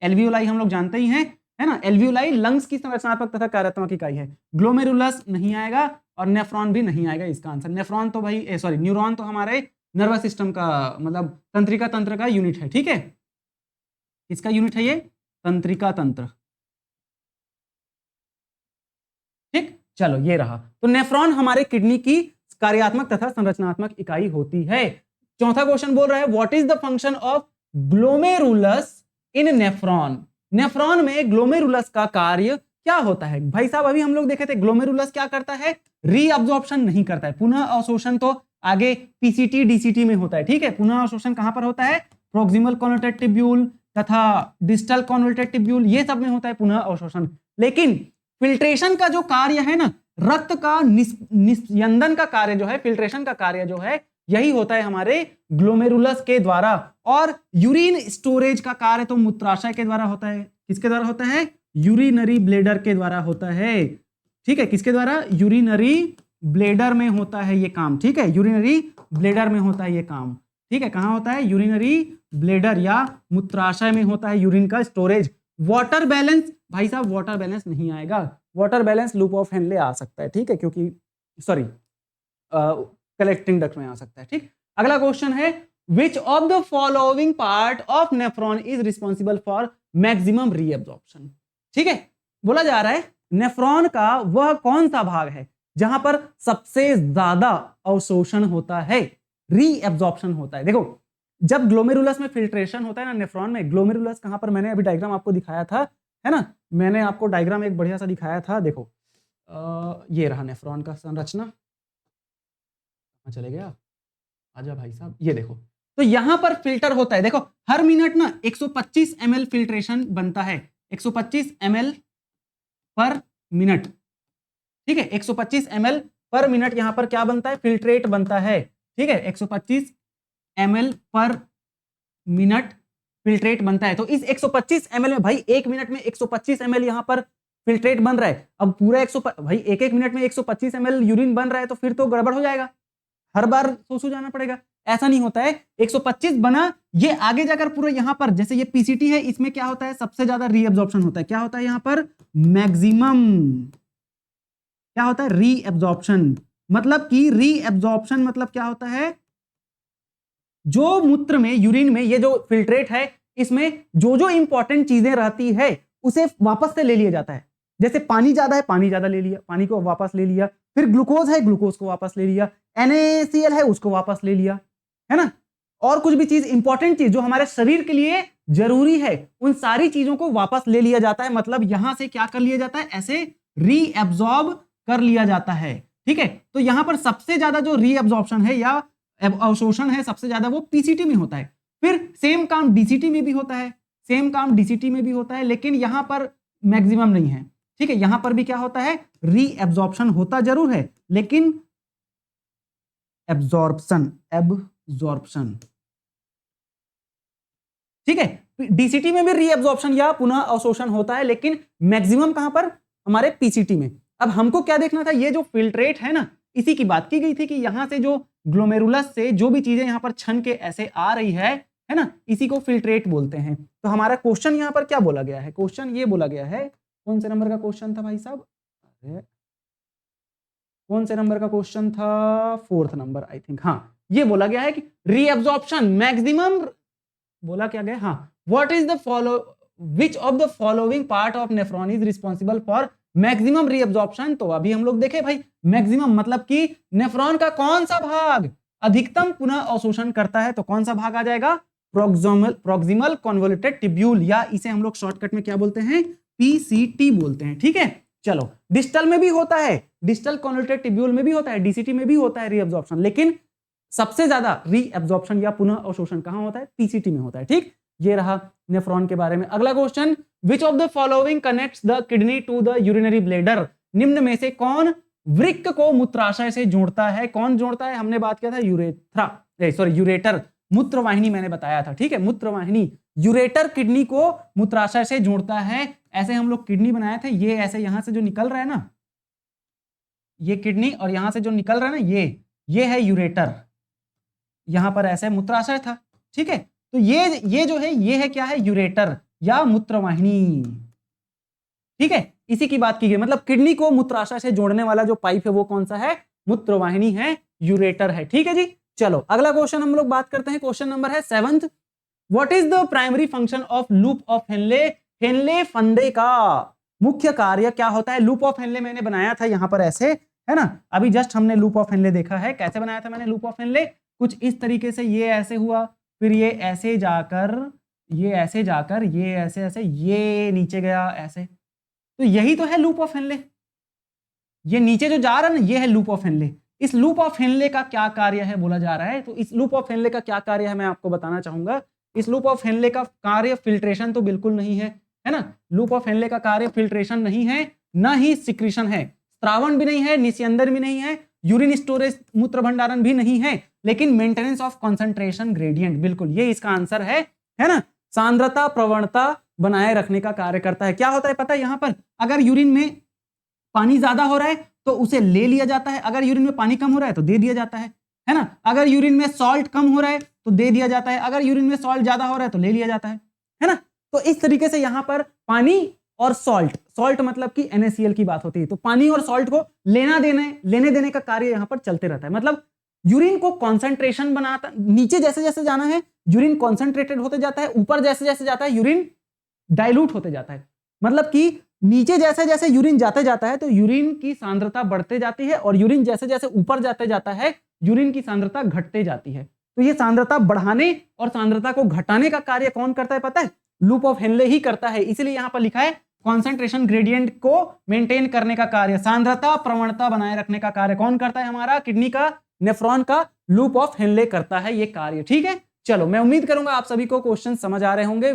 एल्वियोलाई हम लोग जानते ही हैं, है ना, एल्वियोलाई लंग्स की संरचनात्मक तथा कार्यात्मक इकाई है। ग्लोमेरुलस नहीं आएगा और नेफ्रॉन भी नहीं आएगा इसका आंसर। नेफ्रॉन तो भाई सॉरी न्यूरॉन तो हमारे नर्वस सिस्टम का मतलब तंत्रिका तंत्र का यूनिट है, ठीक है, किसका यूनिट है ये, तंत्रिका तंत्र, ठीक। चलो ये रहा, तो नेफ्रॉन हमारे किडनी की कार्यात्मक तथा संरचनात्मक इकाई होती है। चौथा क्वेश्चन बोल रहा है what is the function of glomerulus in nephron. Nephron में ग्लोमेरुलस का कार्य क्या होता है। भाई साहब अभी हम लोग देखे थे ग्लोमेरुलस क्या करता है, रीअब्जॉर्प्शन नहीं करता है, पुनः अवशोषण तो आगे पीसीटी डीसीटी में होता है, ठीक है, पुनः अवशोषण कहां पर होता है, प्रोक्सिमल कॉन्वोल्टेड ट्यूब्यूल तथा डिस्टल कॉन्वोल्टेड ट्यूब्यूल, ये सब में होता है पुनः अवशोषण। लेकिन फिल्ट्रेशन का जो कार्य है ना, रक्त का निस्यंदन का कार्य जो है, फिल्ट्रेशन का कार्य जो है, यही होता है हमारे ग्लोमेरुलस के द्वारा। और यूरिन स्टोरेज का कार्य तो मूत्राशय के द्वारा होता है। किसके द्वारा होता है, यूरिनरी ब्लेडर के द्वारा होता है, ठीक है, किसके द्वारा, यूरिनरी ब्लेडर में होता है ये काम, ठीक है, यूरिनरी ब्लेडर में होता है ये काम, ठीक है, कहां होता है, यूरिनरी ब्लेडर या मूत्राशय में होता है यूरिन का स्टोरेज। वाटर बैलेंस, भाई साहब वाटर बैलेंस नहीं आएगा, water balance loop of Henle आ सकता है, ठीक है, क्योंकि सॉरी कलेक्टिंग डक्ट में आ सकता है, ठीक। अगला क्वेश्चन है विच of the following part of nephron is responsible for maximum reabsorption. ठीक है, बोला जा रहा है नेफ्रॉन का वह कौन सा भाग है जहां पर सबसे ज्यादा अवशोषण होता है, रीअब्जॉर्प्शन होता है। देखो जब ग्लोमेरुलस में फिल्ट्रेशन होता है ना नेफ्रॉन में, ग्लोमेरुलस कहां पर, मैंने अभी डायग्राम आपको दिखाया था, है ना, मैंने आपको डायग्राम एक बढ़िया सा दिखाया था, देखो ये रहा नेफ्रॉन का संरचना, चले गया, आजा भाई साहब, ये देखो, तो यहां पर फिल्टर होता है, देखो हर मिनट ना 125 ml फिल्ट्रेशन बनता है, 125 ml पर मिनट, ठीक है, 125 ml पर मिनट यहां पर क्या बनता है, फिल्ट्रेट बनता है, ठीक है, 125 ml पर मिनट फिल्ट्रेट बनता है। तो इस 125 ml में भाई एक मिनट में 125 ml यहां पर फिल्ट्रेट बन रहा है। अब पूरा 100 भाई एक मिनट में 125 ml यूरिन बन रहा है, तो फिर तो गड़बड़ हो जाएगा, हर बार सोचो जाना पड़ेगा, ऐसा नहीं होता है। 125 बना, ये आगे जाकर पूरा यहां पर जैसे ये पीसीटी है, इसमें क्या होता है, सबसे ज्यादा रीअब्जॉर्प्शन होता है, क्या होता है यहां पर, मैक्सिमम, क्या होता है, रीअब्जॉर्प्शन। मतलब कि रीअब्जॉर्प्शन मतलब क्या होता है, जो मूत्र में यूरिन में ये जो फिल्ट्रेट है, इसमें जो जो इंपॉर्टेंट चीजें रहती है उसे वापस से ले लिया जाता है। जैसे पानी ज्यादा है, पानी ज्यादा ले लिया, पानी को वापस ले लिया, फिर ग्लूकोज है, ग्लूकोज को वापस ले लिया, NaCl है, उसको वापस ले लिया, है ना, और कुछ भी चीज इंपॉर्टेंट चीज जो हमारे शरीर के लिए जरूरी है, उन सारी चीजों को वापस ले लिया जाता है। मतलब यहां से क्या कर लिया जाता है, ऐसे रीअब्सॉर्ब कर लिया जाता है, ठीक है। तो यहां पर सबसे ज्यादा जो रीअब्सॉर्प्शन है या अवशोषण है, सबसे ज्यादा वो पीसीटी में होता है। फिर सेम काम डीसीटी में भी होता है, सेम काम डीसीटी में भी होता है, लेकिन यहां पर मैक्सिमम नहीं है, ठीक है। यहां पर भी क्या होता है, रीअब्सॉर्प्शन होता जरूर है, लेकिन एब्जॉर्प्शन, ठीक है। डीसीटी में भी रीअब्सॉर्प्शन या पुनः अवशोषण होता है, लेकिन मैक्सिमम कहां पर, हमारे पीसीटी में। अब हमको क्या देखना था, ये जो फिल्ट्रेट है ना, इसी की बात की गई थी कि यहां से जो ग्लोमेरुलस से जो भी चीजें यहां पर छन के ऐसे आ रही है ना, इसी को फिल्ट्रेट बोलते हैं। तो हमारा क्वेश्चन यहां पर क्या बोला गया है, क्वेश्चन ये बोला गया है, कौन से नंबर का क्वेश्चन था भाई साहब, अरे कौन से नंबर का क्वेश्चन था, 4th नंबर आई थिंक, हाँ, ये बोला गया है कि रीअब्सॉर्प्शन मैक्सिमम, बोला क्या गया, हाँ, what is the which of the following part of nephron is responsible for maximum reabsorption. तो अभी हम लोग देखे भाई मैक्सिमम मतलब कि नेफ्रॉन का कौन सा भाग अधिकतम पुनः अवशोषण करता है, तो कौन सा भाग आ जाएगा, प्रोक्सिमल कॉन्वोल्यूटेड ट्यूब्यूल, या इसे हम लोग शॉर्टकट में क्या बोलते हैं, पीसीटी बोलते हैं। ठीक है, चलो डिस्टल में भी होता है, डिस्टल कॉन्वोल्यूटेड टिब्यूल में भी होता है, डीसीटी में भी होता है रीअब्जॉर्प्शन, लेकिन सबसे ज्यादा रीअब्जॉर्प्शन या पुनः अवशोषण कहां होता है? पीसीटी में होता है। ठीक, ये रहा नेफ्रॉन के बारे में। अगला question, which of the following connects the kidney to the urinary bladder? निम्न में से कौन वृक्क को मूत्राशय से जोड़ता है? कौन जोड़ता है? हमने बात किया था यूरेटर, मूत्रवाहिनी मैंने बताया था। ठीक है, मूत्रवाहिनी, यूरेटर किडनी को मूत्राशय से जोड़ता है। ऐसे हम लोग किडनी बनाए थे, ये ऐसे यहां से जो निकल रहा है ना, ये किडनी, और यहां से जो निकल रहा है ना, ये है यूरेटर, यहां पर ऐसे मूत्राशय था। ठीक है, तो ये जो है, ये है क्या है? यूरेटर या मूत्रवाहिनी। ठीक है, इसी की बात की गई, मतलब किडनी को मूत्राशय से जोड़ने वाला जो पाइप है वो कौन सा है? मूत्रवाहिनी है, यूरेटर है। ठीक है जी, चलो अगला क्वेश्चन हम लोग बात करते हैं। क्वेश्चन नंबर है 7th, what is the primary function of loop of Henle? Henle फंडे का मुख्य कार्य क्या होता है? लूप ऑफ हेनले मैंने बनाया था यहां पर ऐसे, है ना, अभी जस्ट हमने लूप ऑफ हेनले देखा है। कैसे बनाया था मैंने लूप ऑफ हेनले? कुछ इस तरीके से, ये ऐसे हुआ, फिर ये ऐसे जाकर, ये ऐसे जाकर, ये ऐसे ऐसे, ये नीचे गया ऐसे, तो यही तो है लूप ऑफ हेनले। ये नीचे जो जा रहा है ना, ये है लूप ऑफ हेनले। इस लूप ऑफ हेनले का क्या कार्य है बोला जा रहा है, तो इस लूप ऑफ हेनले का क्या कार्य है मैं आपको बताना चाहूंगा। इस लूप ऑफ हेनले का कार्य फिल्ट्रेशन तो बिल्कुल नहीं है, है ना, लूप ऑफ हेनले का कार्य फिल्ट्रेशन नहीं है, ना ही सिक्रीशन है, स्त्रावण भी नहीं है, निस्यंदन भी नहीं है, यूरिन स्टोरेज मूत्र भंडारण भी नहीं है, लेकिन मेंटेनेंस ऑफ कंसंट्रेशन ग्रेडियंट, बिल्कुल ये इसका आंसर है ना। सांद्रता प्रवणता बनाए रखने का कार्य करता है। क्या होता है पता है? यहां पर अगर यूरिन में पानी ज्यादा हो रहा है तो उसे ले लिया जाता है, अगर यूरिन में पानी कम हो रहा है तो दे दिया जाता है ना। अगर यूरिन में सॉल्ट कम हो रहा है तो दे दिया जाता है, अगर यूरिन में सॉल्ट ज्यादा हो रहा है तो ले लिया जाता है ना। तो इस तरीके से यहां पर पानी और सॉल्ट मतलब कि NaCl की बात होती है, तो पानी और सॉल्ट को लेने देने का कार्य यहां पर चलते रहता है। मतलब यूरिन को कॉन्सेंट्रेशन बनाता, नीचे जैसे जैसे जाना है यूरिन कॉन्सेंट्रेटेड होते जाता है, ऊपर जैसे जैसे जाता है यूरिन डाइल्यूट होते जाता है। मतलब कि नीचे जैसे जैसे यूरिन जाते जाता है तो यूरिन की सांद्रता बढ़ते जाती है, और यूरिन जैसे जैसे ऊपर जाते जाता है यूरिन की सांद्रता घटते जाती है। तो ये सांद्रता बढ़ाने और सांद्रता को घटाने का कार्य कौन करता है पता है? लूप ऑफ हेनले ही करता है। इसीलिए यहां पर लिखा है कॉन्सेंट्रेशन ग्रेडियंट को मेंटेन करने का कार्य, सांद्रता प्रवणता बनाए रखने का कार्य कौन करता है? हमारा किडनी का, नेफ्रॉन का लूप ऑफ हेनले करता है ये कार्य। ठीक है, चलो मैं उम्मीद करूंगा आप सभी को क्वेश्चन समझ आ रहे होंगे।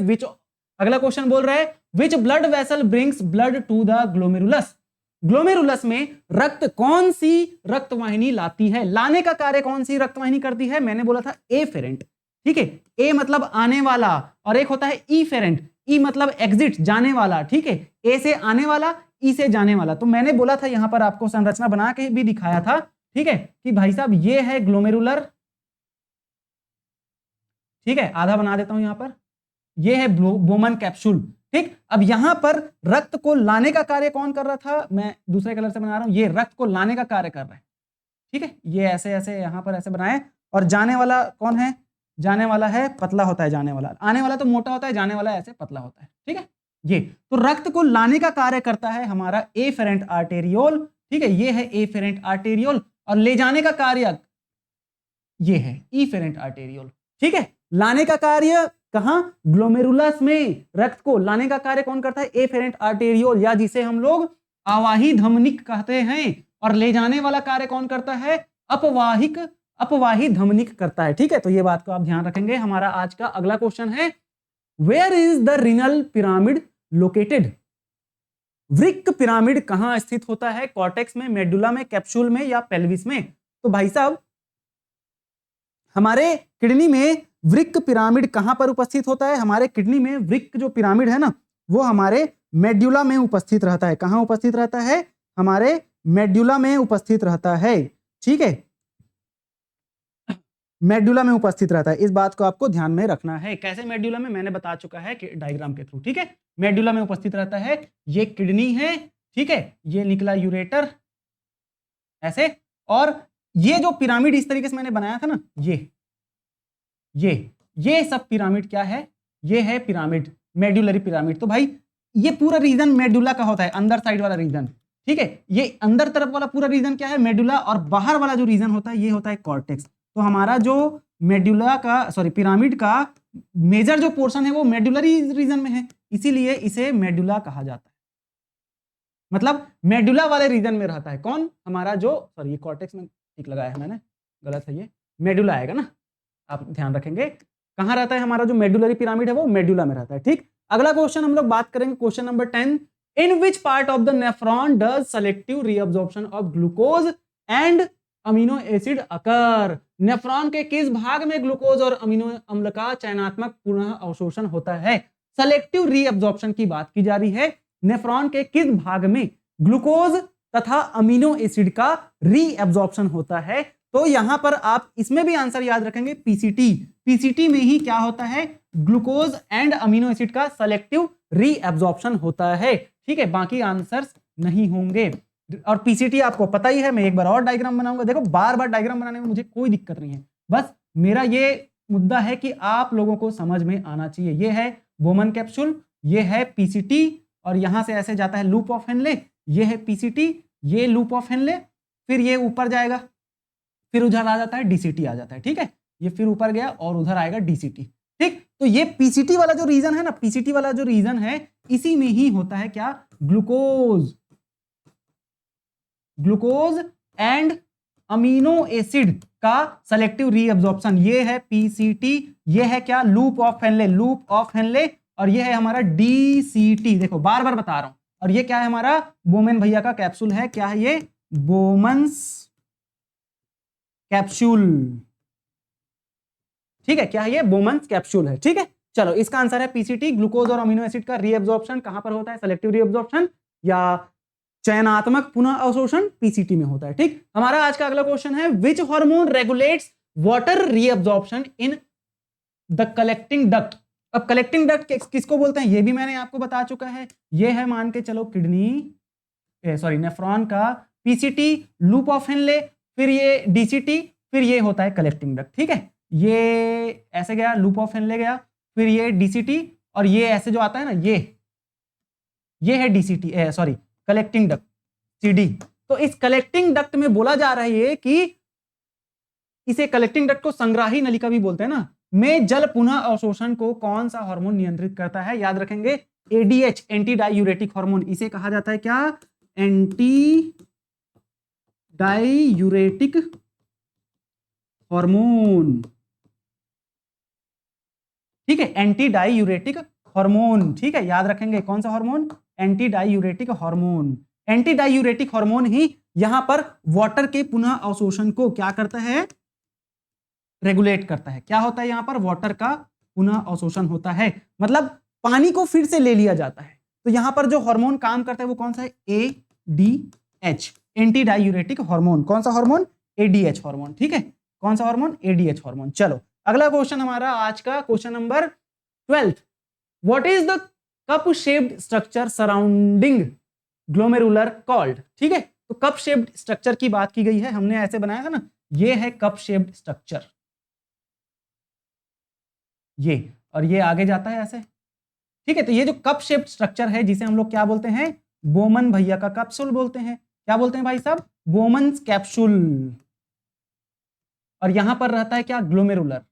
अगला क्वेश्चन बोल रहा है which blood vessel brings blood to the glomerulus? Glomerulus में रक्त कौन सी रक्तवाहिनी लाती है? लाने का कार्य कौन सी रक्तवाहिनी करती है? मैंने बोला था एफेरेंट। ठीक है, ए मतलब आने वाला, और एक होता है ईफेरेंट, ई मतलब एग्जिट, जाने वाला। ठीक है, ए से आने वाला, ई से जाने वाला। तो मैंने बोला था यहां पर आपको संरचना बना के भी दिखाया था, ठीक है, कि भाई साहब ये है ग्लोमेरुलर, ठीक है, आधा बना देता हूं यहां पर, ये है बोमन कैप्सूल। ठीक, अब यहां पर रक्त को लाने का कार्य कौन कर रहा था? मैं दूसरे कलर से बना रहा हूं, ये रक्त को लाने का कार्य कर रहा है। ठीक है, ये ऐसे ऐसे यहां पर ऐसे बनाए, और जाने वाला कौन है? जाने वाला है, पतला होता है जाने वाला, आने वाला तो मोटा होता है, जाने वाला ऐसे पतला होता है। ठीक है, ये तो रक्त को लाने का कार्य करता है हमारा एफेरेंट आर्टेरियोल। ठीक है, ये है एफेरेंट आर्टेरियोल, और ले जाने का कार्य ये है ईफेरेंट आर्टेरियोल। ठीक है, लाने का कार्य कहां? ग्लोमेरुलस में। रक्त को लाने का कार्य कौन करता है? एफेरेंट आर्टेरियोल, या जिसे हम लोग अवाही धमनिक कहते हैं। और ले जाने वाला कार्य कौन करता है? अपवाही धमनिक करता है। ठीक है, तो ये बात को आप ध्यान रखेंगे। हमारा आज का अगला क्वेश्चन है where is the renal pyramid located? वृक्क पिरामिड कहां स्थित होता है? कॉर्टेक्स में, मेडुला में, कैप्सूल में, या पेल्विस में? तो भाई साहब हमारे किडनी में वृक्क पिरामिड कहां पर उपस्थित होता है? हमारे किडनी में वृक्क जो पिरामिड है ना, वो हमारे मेड्यूला में उपस्थित रहता है। कहां उपस्थित रहता है? हमारे मेड्यूला में उपस्थित रहता है। ठीक है, मेड्यूला में उपस्थित रहता है, इस बात को आपको ध्यान में रखना है। कैसे मेड्यूला में? मैंने बता चुका है कि डायग्राम के थ्रू। ठीक है, मेड्यूला में उपस्थित रहता है, ये किडनी है। ठीक है, ये निकला यूरेटर ऐसे, और ये जो पिरामिड इस तरीके से मैंने बनाया था ना, ये सब पिरामिड क्या है? ये है पिरामिड, मेड्यूलरी पिरामिड। तो भाई ये पूरा रीजन मेडुला का होता है, अंदर साइड वाला रीजन। ठीक है, ये अंदर तरफ वाला पूरा रीजन क्या है? मेडुला, और बाहर वाला जो रीजन होता है ये होता है कॉर्टेक्स। तो हमारा जो मेडुला का, सॉरी, पिरामिड का मेजर जो पोर्शन है वो मेडुलरी रीजन में है, इसीलिए इसे मेडुला कहा जाता है। मतलब मेडुला वाले रीजन में रहता है। कौन? हमारा जो, सॉरी ये कॉर्टेक्स में ठीक लगाया है मैंने, गलत है, ये मेडुला आएगा ना, आप ध्यान रखेंगे। कहां रहता है हमारा जो मेडुलरी पिरामिड है, वो मेडुला में रहता है। ठीक, अगला क्वेश्चन हम लोग बात करेंगे, question number 10, in which part of the nephron does selective reabsorption of glucose and amino acid occur. Nephron के किस भाग में ग्लूकोज और अमीनो अम्ल का चयनात्मक पुनः अवशोषण होता है? सेलेक्टिव रीअब्जॉर्प्शन की बात की जा रही है। नेफ्रॉन के किस भाग में ग्लूकोज तथा अमीनो एसिड का रीअब्जॉर्प्शन होता है? तो यहां पर आप इसमें भी आंसर याद रखेंगे, पीसीटी। पीसीटी में ही क्या होता है? ग्लूकोज एंड अमीनो एसिड का सेलेक्टिव रीअब्जॉर्प्शन होता है। ठीक है, बाकी आंसर्स नहीं होंगे। और पीसीटी आपको पता ही है, मैं एक बार और डायग्राम बनाऊंगा। देखो, बार बार डायग्राम बनाने में मुझे कोई दिक्कत नहीं है, बस मेरा ये मुद्दा है कि आप लोगों को समझ में आना चाहिए। ये है बोमन कैप्सूल, ये है पीसीटी, और यहां से ऐसे जाता है लूप ऑफ हेनले, ये है पीसीटी, ये लूप ऑफ हेनले, फिर ये ऊपर जाएगा, फिर उधर आ जाता है डीसीटी आ जाता है। ठीक है, ये फिर ऊपर गया और उधर आएगा डीसीटी। ठीक, तो ये पीसीटी वाला जो रीजन है ना, पीसीटी वाला जो रीजन है, इसी में ही होता है क्या? ग्लूकोज एंड अमीनो एसिड का सेलेक्टिव रीअब्जॉर्प्शन। ये है पीसीटी, ये है क्या? Loop of Henley, loop of Henley, और ये है हमारा डीसीटी। देखो, बार बार बता रहा हूं। और ये क्या है? हमारा बोमेन भैया का कैप्सूल है। क्या है ये? Bowman's capsule. ठीक है, क्या है ये? बोमन्स कैप्सूल है। ठीक है, चलो, इसका आंसर है पीसीटी। ग्लूकोज और अमीनो एसिड का रीअब्जॉर्प्शन कहां पर होता है? सेलेक्टिव रीअब्जॉर्प्शन या चयनात्मक पुनः अवशोषण पीसीटी में होता है। ठीक, हमारा आज का अगला क्वेश्चन है, which hormone regulates water reabsorption in the collecting duct. अब कलेक्टिंग डक्ट किसको बोलते हैं, ये भी मैंने आपको बता चुका है। ये है, मान के चलो, किडनी, सॉरी नेफ्रॉन का पीसीटी, लूप ऑफ हेनले, फिर ये डीसीटी, फिर ये होता है कलेक्टिंग डक्ट। ठीक है, ये ऐसे गया, लूप ऑफ हेनले गया, फिर ये डीसीटी, और ये ऐसे जो आता है ना, ये है DCT, sorry collecting duct, CD. तो इस कलेक्टिंग डक्ट में बोला जा रहा है कि इसे कलेक्टिंग डक्ट को संग्राही नलिका भी बोलते हैं ना, में जल पुनः अवशोषण को कौन सा हार्मोन नियंत्रित करता है? याद रखेंगे, एडीएच, एंटी डायूरेटिक हार्मोन। इसे कहा जाता है क्या? Anti diuretic hormone. ठीक है, एंटी डायूरेटिक हार्मोन। ठीक है, याद रखेंगे, कौन सा hormone? Anti diuretic hormone. Anti diuretic hormone ही यहां पर वाटर के पुनः अवशोषण को क्या करता है? रेगुलेट करता है। क्या होता है यहां पर? वाटर का पुनः अवशोषण होता है, मतलब पानी को फिर से ले लिया जाता है। तो यहां पर जो हार्मोन काम करता है वो कौन सा है? ADH, anti diuretic hormone. कौन सा हार्मोन? ADH hormone. ठीक है, कौन सा हार्मोन? ADH hormone. चलो, अगला क्वेश्चन हमारा आज का question number 12, what is the cup shaped structure surrounding glomerular called. ठीक है, तो कप शेप्ड स्ट्रक्चर की बात की गई है, हमने ऐसे बनाया था ना, ये है कप शेप्ड स्ट्रक्चर, ये, और ये आगे जाता है ऐसे। ठीक है, तो ये जो कप शेप्ड स्ट्रक्चर है, जिसे हम लोग क्या बोलते हैं? बोमन भैया का कैप्सूल बोलते हैं। क्या बोलते हैं भाई साहब? Bowman's capsule. और यहां पर रहता है क्या? ग्लोमेरुलर,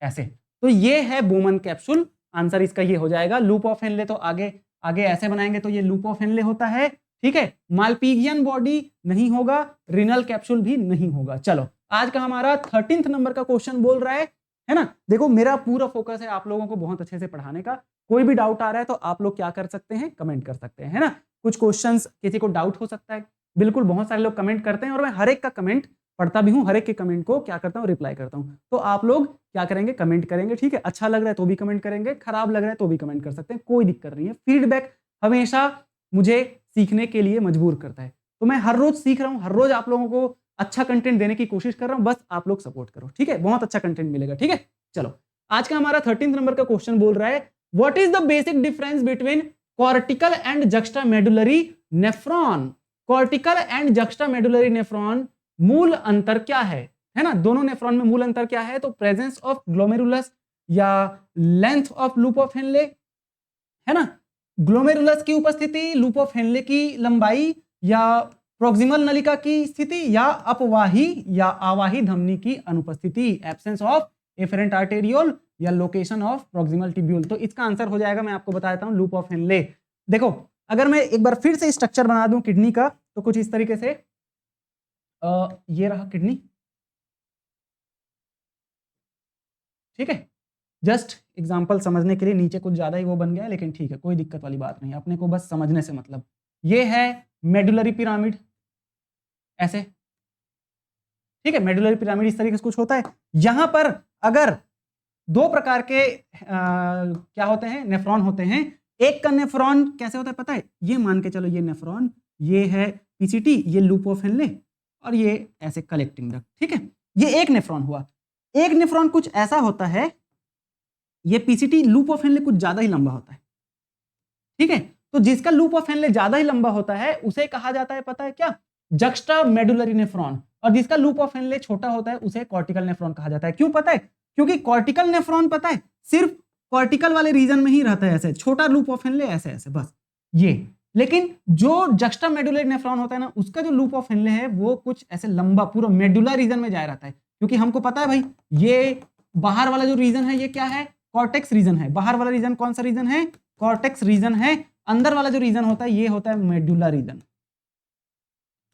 ऐसे। तो ये है बोमन कैप्सूल। आंसर इसका ये हो जाएगा। लूप ऑफ हेनले तो आगे आगे ऐसे बनाएंगे तो ये लूप ऑफ हेनले होता है। ठीक है, मालपीजियन बॉडी नहीं होगा, रिनल कैप्सूल भी नहीं होगा। चलो, आज का हमारा 13th नंबर का क्वेश्चन बोल रहा है ना। देखो, मेरा पूरा फोकस है आप लोगों को बहुत अच्छे से पढ़ाने का। कोई भी डाउट आ रहा है तो आप लोग क्या कर सकते हैं? कमेंट कर सकते हैं, है ना। कुछ क्वेश्चंस किसी को डाउट हो सकता है, बिल्कुल, बहुत सारे लोग कमेंट करते हैं और मैं हर एक का कमेंट पढ़ता भी हूं, हर एक के कमेंट को क्या करता हूं? रिप्लाई करता हूं। तो आप लोग क्या करेंगे? कमेंट करेंगे। ठीक है, अच्छा लग रहा है तो भी कमेंट करेंगे, खराब लग रहा है तो भी कमेंट कर सकते हैं, कोई दिक्कत नहीं है। फीडबैक हमेशा मुझे सीखने के लिए मजबूर करता है, तो मैं हर रोज सीख रहा हूं, हर रोज आप लोगों को अच्छा कंटेंट देने की कोशिश कर रहा हूं, बस आप लोग सपोर्ट करो। ठीक है, बहुत अच्छा कंटेंट मिलेगा। ठीक है, चलो, आज का हमारा 13th नंबर का क्वेश्चन बोल रहा है, what is the basic difference between cortical and juxtamedullary nephron. Cortical and juxtamedullary nephron मूल अंतर क्या है ना। दोनों नेफ्रॉन में मूल अंतर क्या है? तो प्रेजेंस ऑफ ग्लोमेरुलस या length of loop of Henley, है ना। ग्लोमेरुलस की उपस्थिति, लूप ऑफ हेनले की लंबाई, या प्रोक्सिमल नलिका की स्थिति, या अपवाही या आवाही धमनी की अनुपस्थिति, एब्सेंस ऑफ एफरेंट आर्टेरियोल या लोकेशन ऑफ प्रोक्सिमल टिब्यूल। तो इसका आंसर हो जाएगा, मैं आपको बता देता हूं, लूप ऑफ हेनले। देखो, अगर मैं एक बार फिर से स्ट्रक्चर बना दूं किडनी का तो कुछ इस तरीके से ये रहा किडनी, ठीक है। जस्ट एग्जांपल समझने के लिए नीचे कुछ ज्यादा ही वो बन गया, लेकिन ठीक है, कोई दिक्कत वाली बात नहीं, अपने को बस समझने से मतलब। ये है मेडुलरी पिरामिड, ऐसे, ठीक है। मेडुलरी पिरामिड इस तरीके से कुछ होता है। यहां पर अगर दो प्रकार के क्या होते हैं, नेफ्रॉन होते हैं। एक का नेफ्रॉन कैसे होता है पता है, ये मान के चलो, ये नेफ्रॉन, ये है पीसीटी, ये लूप ऑफ हेनले, और ये ऐसे कलेक्टिंग डक्ट, ठीक है। ये एक नेफ्रॉन हुआ। एक नेफ्रॉन कुछ ऐसा होता है, ये पीसीटी लूप ऑफ हेनले कुछ ज्यादा ही लंबा होता है, ठीक है। तो जिसका लूप ऑफ हेनले ज्यादा ही लंबा होता है उसे कहा जाता है पता है क्या, जक्स्टा मेडुलरी नेफ्रॉन। और जिसका लूप ऑफ हेनले छोटा होता है उसे कॉर्टिकल नेफ्रॉन कहा जाता है। क्यों पता है, क्योंकि कॉर्टिकल नेफ्रॉन पता है सिर्फ कॉर्टिकल वाले रीजन में ही रहता है, ऐसे छोटा लूप ऑफ हेनले ऐसे ऐसे बस ये। लेकिन जो जक्स्टा मेडुलरी नेफ्रॉन होता है ना, उसका जो लूप ऑफ हेनले है वो कुछ ऐसे लंबा पूरा मेडुला रीजन में जाए रहता है। क्योंकि हमको पता है भाई, ये बाहर वाला जो रीजन है ये क्या है, कॉर्टेक्स रीजन है। बाहर वाला रीजन कौन सा रीजन है, कॉर्टेक्स रीजन है। अंदर वाला जो रीजन होता है ये होता है मेडुला रीजन,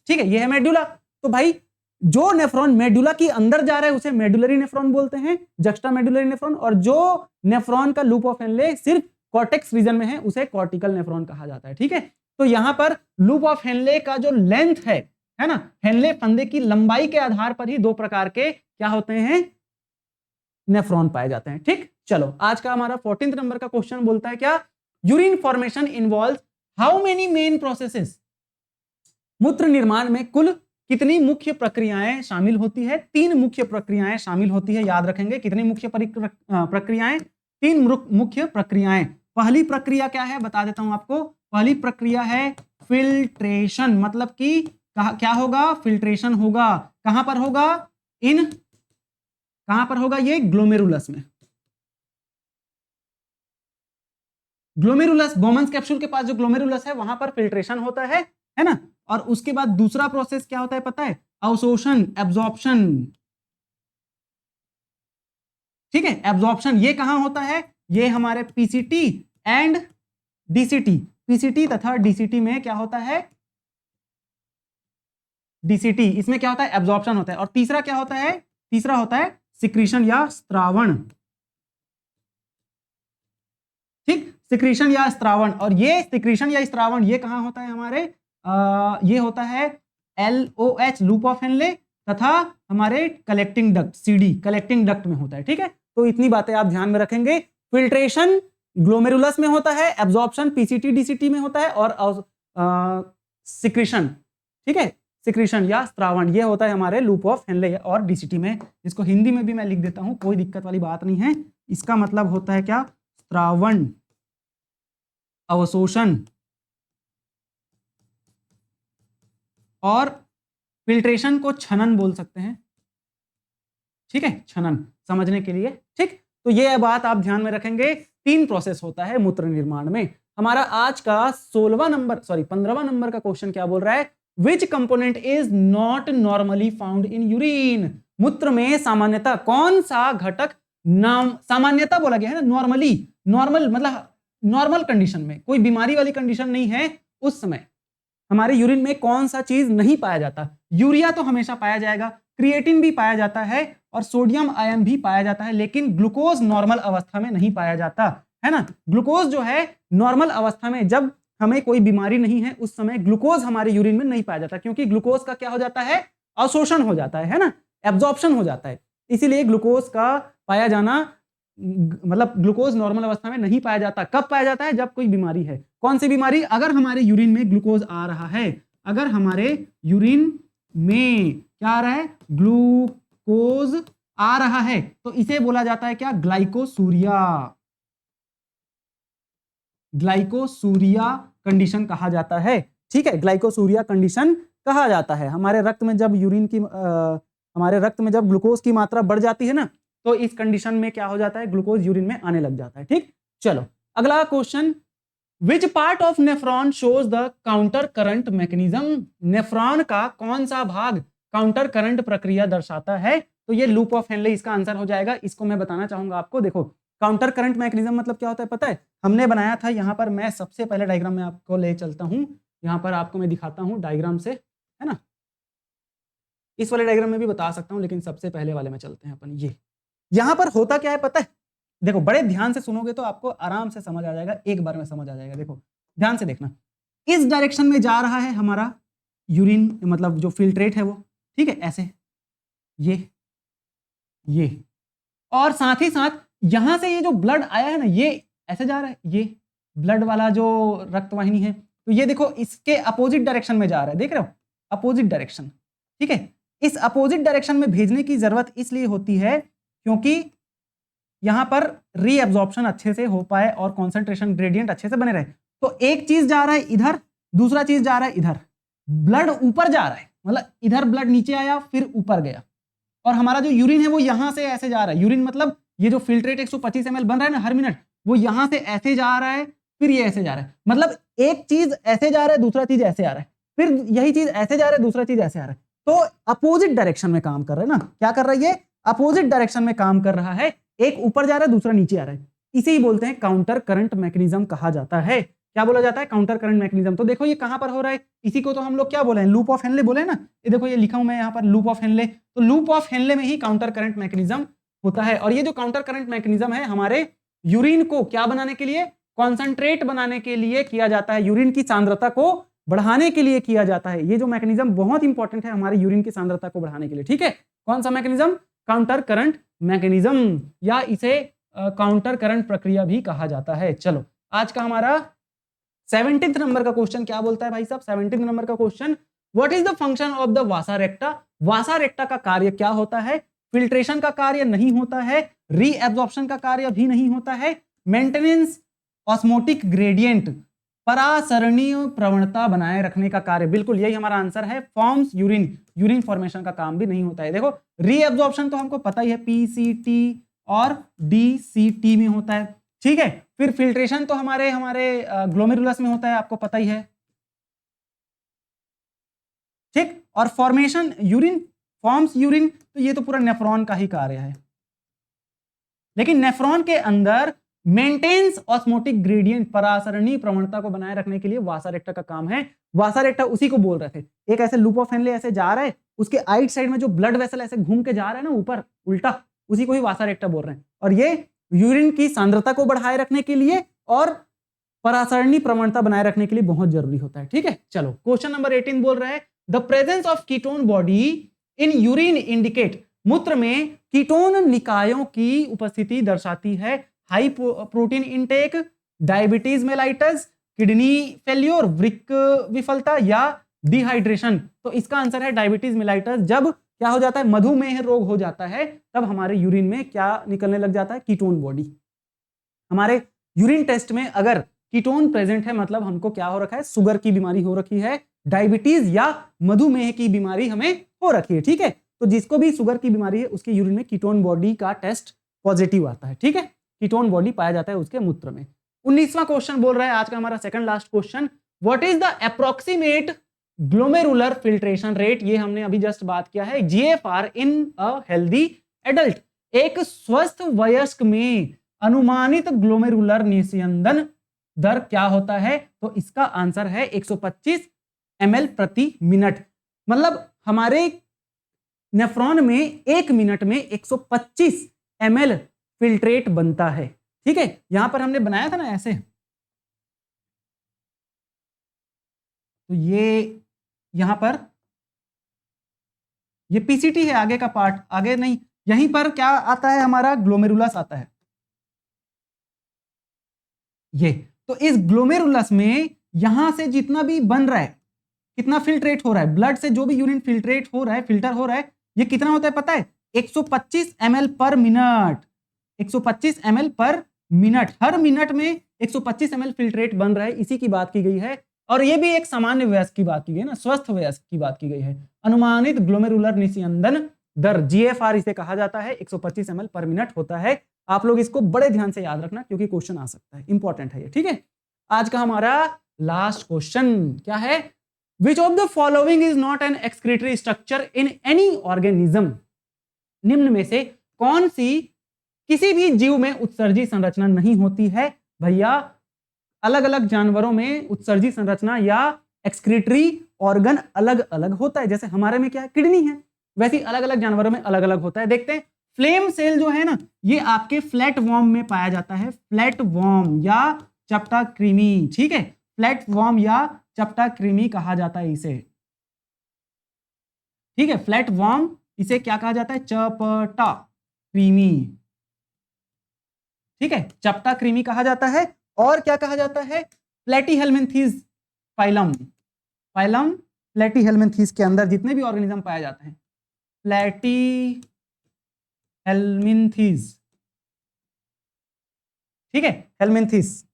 ठीक है। ये है मेडुला। तो भाई जो नेफ्रॉन मेडुला की अंदर जा रहा है उसे मेडुलरी नेफ्रॉन बोलते हैं, जक्स्टा मेडुलरी नेफ्रॉन। और जो नेफ्रॉन का लूप ऑफ हेनले सिर्फ कॉर्टेक्स रीजन में है उसे कॉर्टिकल नेफ्रॉन कहा जाता है, ठीक है। तो यहां पर लूप ऑफ हेनले का जो लेंथ है ना, हेनले फंदे की लंबाई के आधार पर ही दो प्रकार के क्या होते हैं, नेफ्रॉन पाए जाते हैं, ठीक। चलो आज का हमारा 14th नंबर का क्वेश्चन बोलता है क्या, urine formation involve how many main processes. मूत्र निर्माण में कुल कितनी मुख्य प्रक्रियाएं शामिल होती है, 3 मुख्य प्रक्रियाएं शामिल होती है। याद रखेंगे कितनी मुख्य प्रक्रियाएं, 3 मुख्य प्रक्रियाएं। पहली प्रक्रिया क्या है बता देता हूं आपको। पहली प्रक्रिया है फिल्ट्रेशन, मतलब कि क्या होगा, फिल्ट्रेशन होगा। कहां पर होगा, कहां पर होगा, ये ग्लोमेरुलस में। ग्लोमेरुलस, बोमन्स कैप्सूल के पास जो ग्लोमेरुलस है वहां पर फिल्ट्रेशन होता है ना। और उसके बाद दूसरा प्रोसेस क्या होता है पता है, अवशोषण, एब्जॉर्प्शन, ठीक है। एब्जॉर्प्शन ये कहां होता है, ये हमारे पीसीटी एंड डीसीटी, पीसीटी तथा डीसीटी में क्या होता है, डीसीटी, इसमें क्या होता है, एब्जॉर्प्शन होता है। और तीसरा क्या होता है, तीसरा होता है सिक्रीशन या स्त्रावण, ठीक, सिक्रीशन या स्त्रावण। और ये सिक्रीशन या स्त्रावण ये कहां होता है हमारे, ये होता है LOH लूप ऑफ हेनले तथा हमारे collecting duct CD collecting duct में होता है, ठीक है। तो इतनी बातें आप ध्यान में रखेंगे। फिल्ट्रेशन ग्लोमेरुलस में होता है, एब्जॉर्प्शन PCT DCT में होता है, और सिक्रीशन, ठीक है, सिक्रीशन या स्त्रावण ये होता है हमारे लूप ऑफ हेनले और DCT में। जिसको हिंदी में भी मैं लिख देता हूं, कोई दिक्कत वाली बात नहीं है। इसका मतलब होता है क्या, स्त्रावण, अवशोषण और फिल्ट्रेशन को छनन बोल सकते हैं, ठीक है, छनन समझने के लिए, ठीक। तो ये बात आप ध्यान में रखेंगे। 3 प्रोसेस होता है मूत्र निर्माण में। हमारा आज का 15वां नंबर का क्वेश्चन क्या बोल रहा है, विच component is not normally found in urine. मूत्र में सामान्यतः कौन सा घटक नाम, सामान्यतः बोला गया है ना, नॉर्मली, नॉर्मल मतलब नॉर्मल कंडीशन में, कोई बीमारी वाली कंडीशन नहीं है, उस समय हमारे यूरिन में कौन सा चीज नहीं पाया जाता। यूरिया तो हमेशा पाया जाएगा, क्रिएटिन भी पाया जाता है और सोडियम आयन भी पाया जाता है, लेकिन ग्लूकोज नॉर्मल अवस्था में नहीं पाया जाता है ना। ग्लूकोज जो है नॉर्मल अवस्था में, जब हमें कोई बीमारी नहीं है उस समय ग्लूकोज हमारे यूरिन में नहीं पाया जाता, क्योंकि ग्लूकोज का क्या हो जाता है, अवशोषण हो जाता है ना, एब्जॉर्प्शन हो जाता है। इसीलिए ग्लूकोज का पाया जाना, मतलब ग्लूकोज नॉर्मल अवस्था में नहीं पाया जाता। कब पाया जाता है, जब कोई बीमारी है। कौन सी बीमारी, अगर हमारे यूरिन में ग्लूकोज आ रहा है, अगर हमारे यूरिन में क्या आ रहा है, ग्लूकोज आ रहा है, तो इसे बोला जाता है क्या, ग्लाइकोसूरिया, ग्लाइकोसूरिया कंडीशन कहा जाता है, ठीक है। ग्लाइकोसूरिया कंडीशन कहा जाता है। हमारे रक्त में जब हमारे रक्त में जब ग्लूकोज की मात्रा बढ़ जाती है ना, तो इस कंडीशन में क्या हो जाता है, ग्लूकोज यूरिन में आने लग जाता है, ठीक। चलो अगला question, which part of nephron shows the counter current mechanism. Nephron का कौन सा भाग काउंटर करंट प्रक्रिया दर्शाता है, तो ये लूप ऑफ हेनले इसका आंसर हो जाएगा। इसको मैं बताना चाहूंगा आपको, देखो काउंटर करंट मैकेनिज्म मतलब क्या होता है पता है? हमने बनाया था यहाँ पर, मैं सबसे पहले डायग्राम में आपको ले चलता हूँ, यहाँ पर आपको मैं दिखाता हूँ डायग्राम से, है ना। इस वाले डायग्राम में भी बता सकता हूँ, लेकिन सबसे पहले वाले में चलते हैं अपन। ये यहाँ पर होता क्या है पता है? देखो बड़े ध्यान से सुनोगे तो आपको आराम से समझ आ जाएगा, एक बार में समझ आ जाएगा। देखो ध्यान से देखना, इस डायरेक्शन में जा रहा है हमारा यूरिन, मतलब जो फिल्ट्रेट है वो, ठीक है, ऐसे ये और साथ ही साथ यहां से ये जो ब्लड आया है ना, ये ऐसे जा रहा है, ये ब्लड वाला जो रक्तवाहिनी है, तो ये देखो इसके अपोजिट डायरेक्शन में जा रहा है, देख रहे हो, अपोजिट डायरेक्शन, ठीक है। इस अपोजिट डायरेक्शन में भेजने की जरूरत इसलिए होती है क्योंकि यहां पर रीअब्जॉर्प्शन अच्छे से हो पाए और कॉन्सेंट्रेशन ग्रेडियंट अच्छे से बने रहे। तो एक चीज जा रहा है इधर, दूसरा चीज जा रहा है इधर, ब्लड ऊपर जा रहा है, मतलब इधर ब्लड नीचे आया फिर ऊपर गया, और हमारा जो यूरिन है वो यहां से ऐसे जा रहा है। यूरिन मतलब ये जो फिल्ट्रेट 125 ml बन रहा है ना हर मिनट, वो यहां से ऐसे जा रहा है, फिर ये ऐसे जा रहा है, मतलब एक चीज ऐसे जा रहा है, दूसरा चीज ऐसे आ रहा है, फिर यही चीज ऐसे जा रहा है, दूसरा चीज ऐसे आ रहा है। तो अपोजिट डायरेक्शन में काम कर रहा है ना, क्या कर रहा है ये, अपोजिट डायरेक्शन में काम कर रहा है, एक ऊपर जा रहा है, दूसरा नीचे आ रहा है। इसे ही बोलते हैं काउंटर करंट मैकेनिज्म कहा जाता है। क्या बोला जाता है, काउंटर करंट मैकेनिज्म। तो देखो ये कहां पर हो रहा है, इसी को तो हम लोग क्या बोले हैं, लूप ऑफ हेनले बोले हैं ना। ये देखो ये लिखा हूं मैं यहाँ पर, लूप ऑफ हेनले। तो लूप ऑफ हेनले में ही काउंटर करंट मैकेनिज्म होता है। और ये जो काउंटर करंट मैकेनिज्म है हमारे यूरिन को क्या बनाने के लिए, कॉन्सेंट्रेट बनाने के लिए किया जाता है, यूरिन की सांद्रता को बढ़ाने के लिए किया जाता है। ये जो मैकेनिज्म बहुत इंपॉर्टेंट है हमारे यूरिन की सांद्रता को बढ़ाने के लिए, ठीक है। कौन सा मैकेनिज्म, काउंटर करंट मैकेनिज्म, या इसे काउंटर करंट प्रक्रिया भी कहा जाता है। चलो आज का हमारा 17th नंबर का क्वेश्चन क्या बोलता है भाई साहब, 17th नंबर का question, what is the function of the वासा रेक्टा। वासा रेक्टा का कार्य क्या होता है, फिल्ट्रेशन का कार्य नहीं होता है, रीएब्जॉर्प्शन का कार्य भी नहीं होता है, मेंटेनेंस ऑस्मोटिक ग्रेडियंट, परासरणीय प्रवणता बनाए रखने का कार्य, बिल्कुल यही हमारा आंसर है, फॉर्म्स यूरिन, यूरिन फॉर्मेशन का काम भी नहीं होता है। देखो रीएब्जॉर्प्शन तो हमको पता ही है, पीसीटी और डीसीटी में होता है, ठीक है। फिर फिल्ट्रेशन तो हमारे ग्लोमेरुलस में होता है, आपको पता ही है, ठीक। और फॉर्मेशन यूरिन, फॉर्म्स यूरिन, तो ये तो पूरा नेफ्रॉन का ही कार्य है। लेकिन नेफ्रॉन के अंदर मेंटेन्स ऑस्मोटिक ग्रेडियंट, परासरणीय प्रवणता को बनाए रखने के लिए वासा रेक्टा का काम है। वासा रेक्टा उसी को बोल रहे थे, एक ऐसे लूप ऑफ हेनले ऐसे जा रहा है, उसके आइट साइड में जो ब्लड वेसल ऐसे घूम के जा रहा है ना ऊपर उल्टा, उसी को ही वासा रेक्टा बोल रहे हैं। और ये यूरिन की सांद्रता को बढ़ाए रखने के लिए और परासरणीय प्रवणता बनाए रखने के लिए बहुत जरूरी होता है, ठीक है। चलो क्वेश्चन नंबर 18 बोल रहा है, the presence of ketone body in urine indicate, मूत्र में कीटोन निकायों की उपस्थिति दर्शाती है high protein intake, diabetes mellitus, kidney failure, वृक्क विफलता, या डिहाइड्रेशन। तो इसका आंसर है डायबिटीज मेलाइटस। जब क्या हो जाता है, मधुमेह रोग हो जाता है, तब हमारे यूरिन में क्या निकलने लग जाता है, कीटोन बॉडी। हमारे यूरिन टेस्ट में अगर कीटोन प्रेजेंट है मतलब हमको क्या हो रखा है, शुगर की बीमारी हो रखी है, डायबिटीज या मधुमेह की बीमारी हमें हो रखी है, ठीक है। तो जिसको भी शुगर की बीमारी है उसके यूरिन में कीटोन बॉडी का टेस्ट पॉजिटिव आता है, ठीक है, कीटोन बॉडी पाया जाता है उसके मूत्र में। 19वां क्वेश्चन बोल रहा है आज का हमारा second last question, what is the approximate glomerular filtration rate. ये हमने अभी जस्ट बात किया है, GFR in a healthy adult, एक स्वस्थ वयस्क में अनुमानित ग्लोमेरुलर निस्यंदन दर क्या होता है। तो इसका आंसर है 125 ml प्रति मिनट। मतलब हमारे नेफ्रॉन में एक मिनट में 125 ml फिल्ट्रेट बनता है, ठीक है। यहां पर हमने बनाया था ना ऐसे, तो ये यहां पर ये पीसीटी है आगे का पार्ट, आगे नहीं, यहीं पर क्या आता है हमारा, ग्लोमेरुलस आता है ये। तो इस ग्लोमेरुलस में यहां से जितना भी बन रहा है, कितना फिल्ट्रेट हो रहा है, ब्लड से जो भी यूरिन फिल्ट्रेट हो रहा है, फिल्टर हो रहा है, ये कितना होता है पता है, 125 ml per minute, 125 ml per minute, हर मिनट में 125 ml फिल्ट्रेट बन रहा है, इसी की बात की गई है। और ये भी एक सामान्य वयस्क की बात की गई ना, स्वस्थ वयस्क की बात की गई है। अनुमानित ग्लोमेरुलर निस्यंदन दर, जीएफआर इसे कहा जाता है, 125 ml पर मिनट होता है। आप लोग इसको बड़े ध्यान से याद रखना क्योंकि क्वेश्चन आ सकता है, इंपॉर्टेंट है ये, ठीक है। आज का हमारा लास्ट क्वेश्चन क्या है, विच of the following is not an excretory structure in any organism. निम्न में से कौन सी किसी भी जीव में उत्सर्जी संरचना नहीं होती है भैया। अलग अलग जानवरों में उत्सर्जी संरचना या एक्सक्रीटरी ऑर्गन अलग अलग होता है। जैसे हमारे में क्या है, किडनी है, वैसे अलग अलग जानवरों में अलग अलग होता है। देखते हैं, फ्लेम सेल जो है ना, ये आपके फ्लैट वॉर्म में पाया जाता है, फ्लैट वॉर्म या चपटा कृमि। ठीक है, फ्लैट वॉर्म या चपटा कृमि कहा जाता है इसे। ठीक है, फ्लैट वॉर्म, इसे क्या कहा जाता है, चपटा कृमि। ठीक है, चपटा कृमि कहा जाता है। और क्या कहा जाता है, प्लेटीहेल्मिन्थीज फाइलम। फाइलम प्लेटीहेल्मिन्थीज के अंदर जितने भी ऑर्गेनिज्म पाए जाते हैं, प्लेटीहेल्मिन्थीज। ठीक है, हेल्मिन्थीज,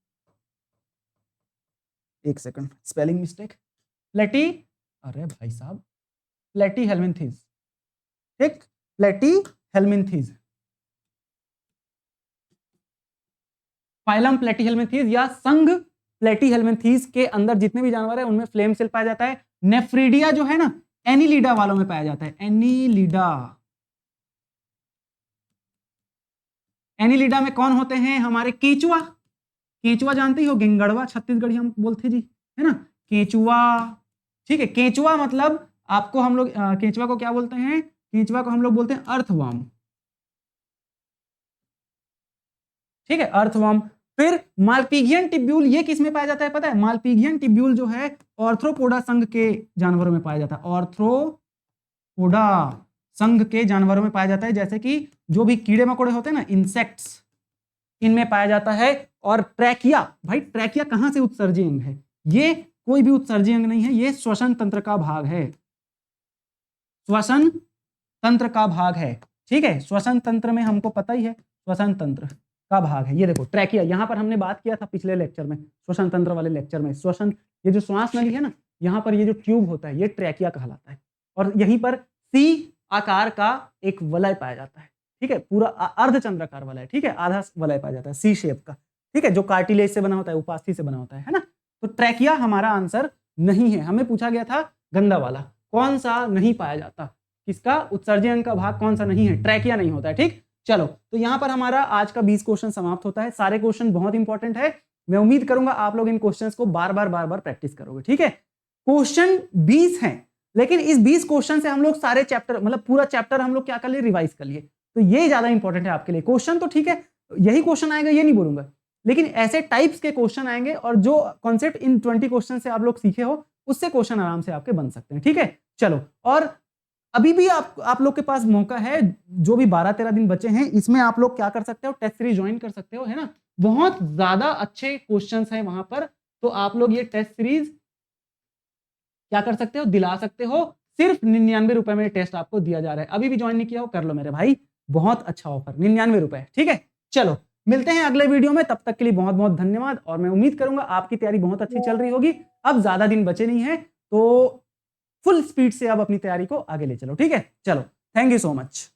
एक सेकंड स्पेलिंग मिस्टेक, अरे भाई साहब, प्लेटीहेल्मिन्थीज। ठीक, प्लेटीहेल्मिन्थीज, फाइलम प्लेटीहेल्मिन्थीज या संघ प्लेटीहेल्मिन्थीज के अंदर जितने भी जानवर है उनमें फ्लेम सेल पाया जाता है। नेफ्रीडिया जो है ना, एनीलिडा वालों में पाया जाता है, एनीलिडा। एनीलिडा में कौन होते हैं, हमारे केचुआ। केचुआ जानते ही हो, गेंगड़वा छत्तीसगढ़ी हम बोलते जी, है ना, केचुआ। ठीक है, केचुआ मतलब आपको हम लोग केचुआ को क्या बोलते हैं, केचुआ को हम लोग बोलते हैं अर्थवर्म। ठीक है, अर्थवर्म। फिर मालपीगियन टिब्यूल, ये किस में पाया जाता है पता है, मालपीगियन टिब्यूल जो है ऑर्थ्रोपोडा संघ के जानवरों में पाया जाता है, ऑर्थ्रोपोडा संघ के जानवरों में पाया जाता है। जैसे कि जो भी कीड़े मकोड़े होते हैं ना, इंसेक्ट्स, इनमें पाया जाता है। और ट्रैकिया, भाई ट्रैकिया कहां से उत्सर्जी अंग है, ये कोई भी उत्सर्जी अंग नहीं है, ये श्वसन तंत्र का भाग है, श्वसन तंत्र का भाग है। ठीक है, श्वसन तंत्र में हमको पता ही है, श्वसन तंत्र का भाग है। ये देखो ट्रैकिया, यहां पर हमने बात किया था पिछले लेक्चर में, श्वसन तंत्र वाले लेक्चर में, श्वसन, ये जो श्वास नली है ना, यहाँ पर ये जो ट्यूब होता है, ये ट्रैकिया कहलाता है। और यहीं पर सी आकार का एक वलय पाया जाता है। ठीक है, पूरा अर्धचंद्राकार वलय, ठीक है, आधा वलय पाया जाता है सी शेप का। ठीक है, जो कार्टिलेज से बना होता है, उपास्थि से बना होता है ना। तो ट्रैकिया हमारा आंसर नहीं है। हमें पूछा गया था गंदा वाला, कौन सा नहीं पाया जाता, किसका उत्सर्जी अंग का भाग कौन सा नहीं है, ट्रैकिया नहीं होता है। ठीक, चलो, तो यहां पर हमारा आज का 20 क्वेश्चन समाप्त होता है। सारे क्वेश्चन बहुत इंपॉर्टेंट है, मैं उम्मीद करूंगा आप लोग इन क्वेश्चंस को बार बार प्रैक्टिस करोगे। ठीक है, क्वेश्चन 20 हैं, लेकिन इस 20 क्वेश्चन से हम लोग सारे चैप्टर, मतलब पूरा चैप्टर हम लोग क्या कर लिए, रिवाइज कर लिए। तो ये ज्यादा इंपॉर्टेंट है आपके लिए। क्वेश्चन तो ठीक है, यही क्वेश्चन आएगा ये नहीं बोलूंगा, लेकिन ऐसे टाइप्स के क्वेश्चन आएंगे और जो कॉन्सेप्ट इन 20 क्वेश्चन से आप लोग सीखे हो, उससे क्वेश्चन आराम से आपके बन सकते हैं। ठीक है, चलो, और अभी भी आप लोग के पास मौका है, जो भी 12-13 दिन बचे हैं, इसमें आप लोग क्या कर सकते हो, टेस्ट सीरीज ज्वाइन कर सकते हो, है ना। बहुत ज्यादा अच्छे क्वेश्चंस हैं वहां पर, तो आप लोग ये टेस्ट सीरीज क्या कर सकते हो, दिला सकते हो। सिर्फ 99 रुपए में टेस्ट आपको दिया जा रहा है। अभी भी ज्वाइन नहीं किया हो, कर लो मेरे भाई, बहुत अच्छा ऑफर, 99 रुपए। ठीक है, चलो मिलते हैं अगले वीडियो में, तब तक के लिए बहुत बहुत धन्यवाद। और मैं उम्मीद करूंगा आपकी तैयारी बहुत अच्छी चल रही होगी। अब ज्यादा दिन बचे नहीं है, तो फुल स्पीड से अब अपनी तैयारी को आगे ले चलो। ठीक है, चलो, थैंक यू सो मच।